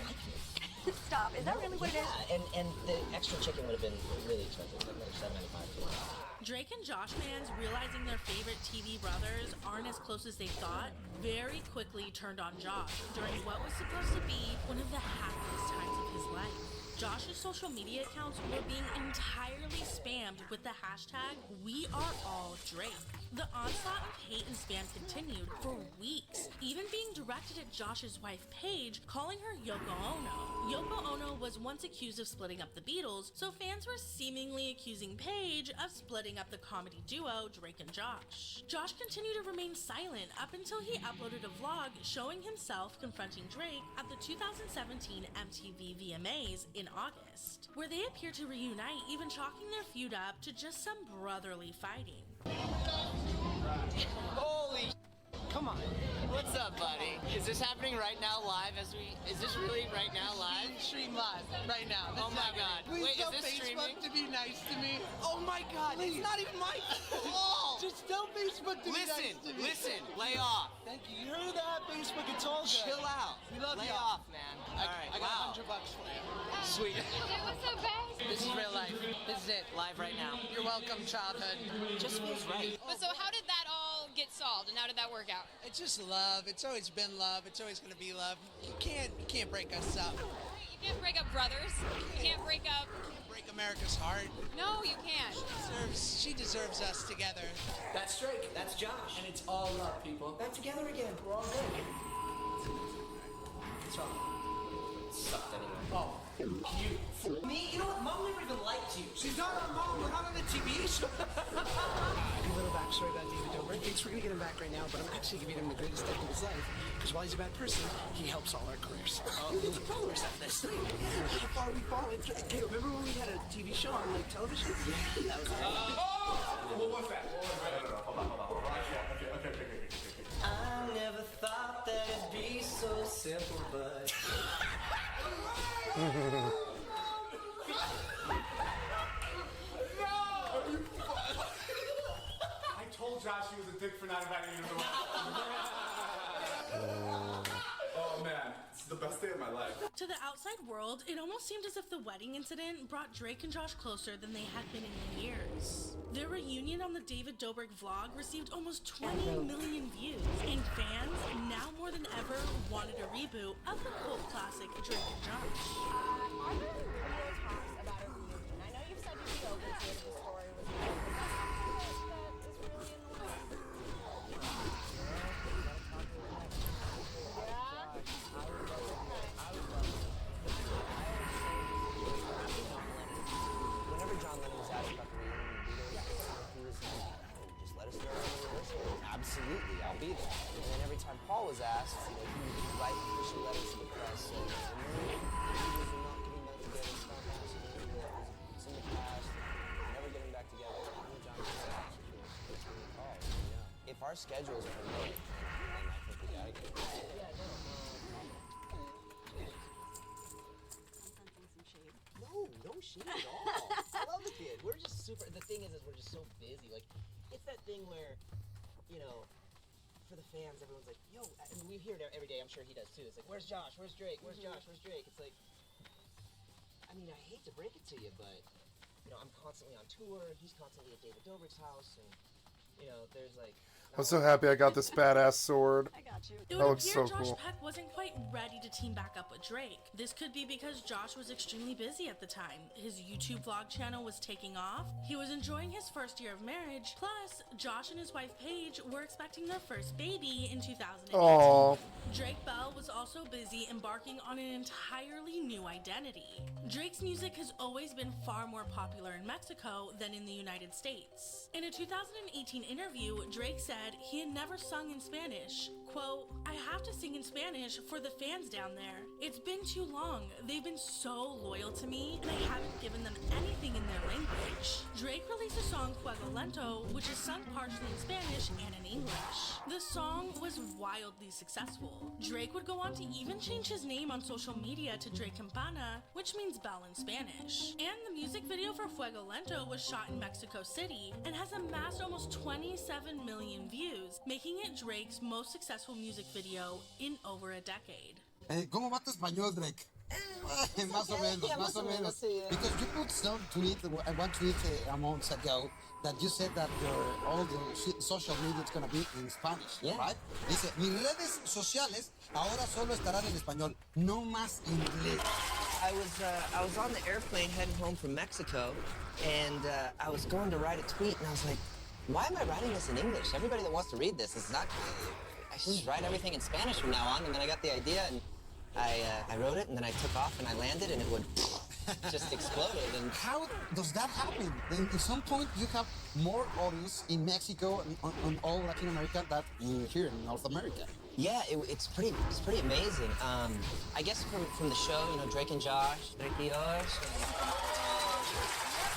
Stop. Is that really what it is? Yeah, and the extra chicken would have been really expensive, like $7.95. Drake and Josh fans, realizing their favorite TV brothers aren't as close as they thought, very quickly turned on Josh during what was supposed to be one of the happiest times of his life. Josh's social media accounts were being entirely spammed with the hashtag #WeAreAllDrake. The onslaught of hate and spam continued for weeks, even being directed at Josh's wife Paige, calling her Yoko Ono. Yoko Ono was once accused of splitting up the Beatles, so fans were seemingly accusing Paige of splitting up the comedy duo Drake and Josh. Josh continued to remain silent up until he uploaded a vlog showing himself confronting Drake at the 2017 MTV VMAs in August, where they appeared to reunite, even chalking their feud up to just some brotherly fighting. Holy come on. What's up, buddy? Is this happening right now live is this really right now live? Stream live right now. Oh my god. Please Wait, tell is this Facebook streaming? to be nice to me. Oh my god, Please. it's not even my fault. Just tell Facebook to be nice to me. Listen, lay off. Thank you. You heard that, Facebook? It's all good. Chill out. We love Lay you. off, man. I got $100 for you. Sweet. What's so bad? This is real life. This is it. Live right now. You're welcome, childhood. Just feels right. But so how did that all get solved, and how did that work out? It's just love. It's always been love. It's always gonna be love. You can't break us up. You You can't break up brothers. You can't break up... Break America's heart. No, you can't. She deserves us together. That's Drake. That's Josh. And it's all love, people. Back together again. We're all good. What's wrong? Sucked anyway. Oh, you. Me? You know what? Mom never even liked you. She's not our mom. We're not on a TV show. A little backstory about David Dobrik. Thanks, we're gonna get him back right now, but I'm actually giving him the greatest day of his life. Because while he's a bad person, he helps all our careers. The followers have this thing. How far we fall. Hey, remember when we had a TV show on like television? Yeah, that was What was that? Hold on. Okay. I never thought that it'd be so simple, but... I told Josh he was a dick for not inviting you to the Oh man, it's the best day of my life. To the outside world, it almost seemed as if the wedding incident brought Drake and Josh closer than they had been in years. Their reunion on the David Dobrik vlog received almost 20 million views, and fans, now more than ever, wanted a reboot of the cult classic Drake and Josh. Are there real talks about a reunion? I know you've said you'd be open to it if the story was good. Is that something that is really in the works? Whenever John Lennon was asked about the reunion, he was like, just let us know when you're listening. Absolutely, I'll be there. And then every time Paul was asked, he would write official letters to the press saying, we're not getting back together, stop asking me, it's in the past, we're never getting back together. I know John was really Paul. If our schedules permit, then I think we gotta get it. No shit at all. I love the kid. We're just super. The thing is we're just so busy. Like, it's that thing where, you know, for the fans, everyone's like, yo, and we hear it every day. I'm sure he does too. It's like, where's Josh? Where's Drake? Where's Josh? Where's Drake? It's like, I mean, I hate to break it to you, but, you know, I'm constantly on tour. He's constantly at David Dobrik's house, and, you know, there's like. I'm so happy I got this badass sword. I got you. It That would looks appear so Josh cool. Peck wasn't quite ready to team back up with Drake. This could be because Josh was extremely busy at the time. His YouTube vlog channel was taking off. He was enjoying his first year of marriage. Plus, Josh and his wife Paige were expecting their first baby in 2018. Aww. Drake Bell was also busy embarking on an entirely new identity. Drake's music has always been far more popular in Mexico than in the United States. In a 2018 interview, Drake said he had never sung in Spanish. Quote, I have to sing in Spanish for the fans down there. It's been too long. They've been so loyal to me, and I haven't given them anything in their language. Drake released a song, Fuego Lento, which is sung partially in Spanish and in English. The song was wildly successful. Drake would go on to even change his name on social media to Drake Campana, which means bell in Spanish. And the music video for Fuego Lento was shot in Mexico City and has amassed almost 27 million views, making it Drake's most successful music video in over a decade. ¿Cómo va tu español, Drake? Más o menos. Because you put some tweet, one tweet a month ago, that you said that all the social media is going to be in Spanish, right? Dice, mis redes sociales ahora solo estarán en español, no más inglés. I was on the airplane heading home from Mexico, and I was going to write a tweet, and I was like, why am I writing this in English? Everybody that wants to read this is not. I should just write everything in Spanish from now on. And then I got the idea, and I wrote it, and then I took off, and I landed, and it would just exploded. And how does that happen? Then at some point you have more audience in Mexico and on all Latin America than here in North America. Yeah, it's pretty amazing. I guess from the show, you know, Drake and Josh, Drake y Josh.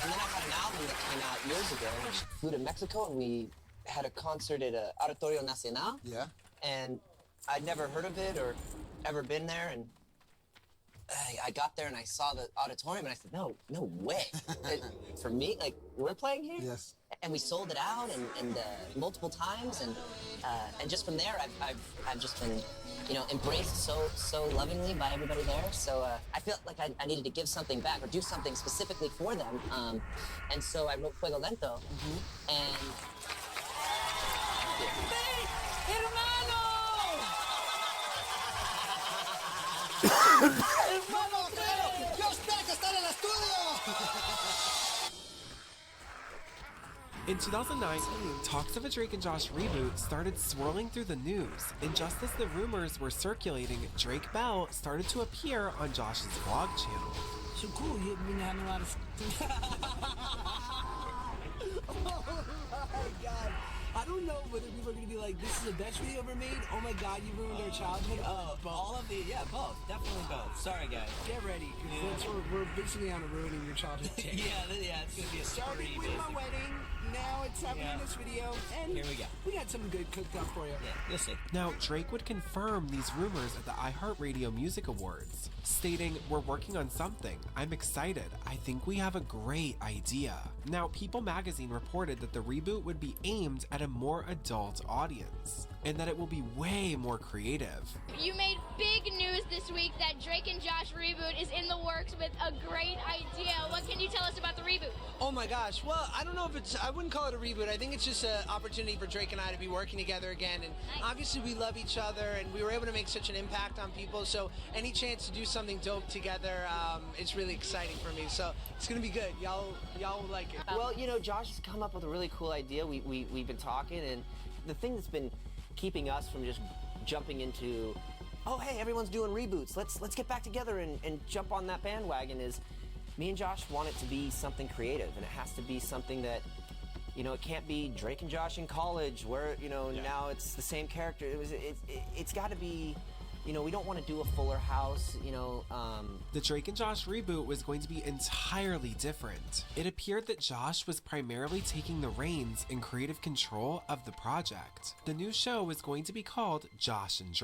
And then I had an album that came out years ago. We flew to Mexico and we had a concert at Auditorio Nacional. Yeah. And I'd never heard of it or ever been there. And I got there and I saw the auditorium and I said, no way. For me, like, we're playing here? Yes. And we sold it out and multiple times. And just from there, I've just been, you know, embraced so lovingly by everybody there. So I felt like I needed to give something back or do something specifically for them. And so I wrote Fuego Lento. And... Hermano In 2009, talks of a Drake and Josh reboot started swirling through the news, and just as the rumors were circulating, Drake Bell started to appear on Josh's vlog channel. So cool, you've been having a lot of... Oh my god. I don't know whether people are going to be like, this is the best video ever made. Oh my god, you ruined our childhood. All of the, both. Definitely both. Sorry, guys. Get ready, because we're basically on a ruining your childhood tip. yeah, it's going to be a story. Started with my wedding, now it's happening in this video, and here we go. We got something good cooked up for you. Yeah, you'll see. Now, Drake would confirm these rumors at the iHeartRadio Music Awards, stating, "We're working on something. I'm excited. I think we have a great idea." Now, People magazine reported that the reboot would be aimed at a more adult audience, and that it will be way more creative. You made big news this week that Drake and Josh reboot is in the works with a great idea. What can you tell us about the reboot? Oh my gosh, well, I don't know if I wouldn't call it a reboot. I think it's just an opportunity for Drake and I to be working together again, and obviously we love each other, and we were able to make such an impact on people, so any chance to do something dope together is really exciting for me, so it's gonna be good. Y'all will like it. Well, Josh has come up with a really cool idea. We've been talking, and the thing that's been keeping us from just jumping into, oh hey, everyone's doing reboots, let's get back together and jump on that bandwagon, is me and Josh want it to be something creative, and it has to be something that, it can't be Drake and Josh in college where, now it's the same character. It's got to be, we don't want to do a Fuller House, The Drake and Josh reboot was going to be entirely different. It appeared that Josh was primarily taking the reins and creative control of the project. The new show was going to be called Josh and Drake.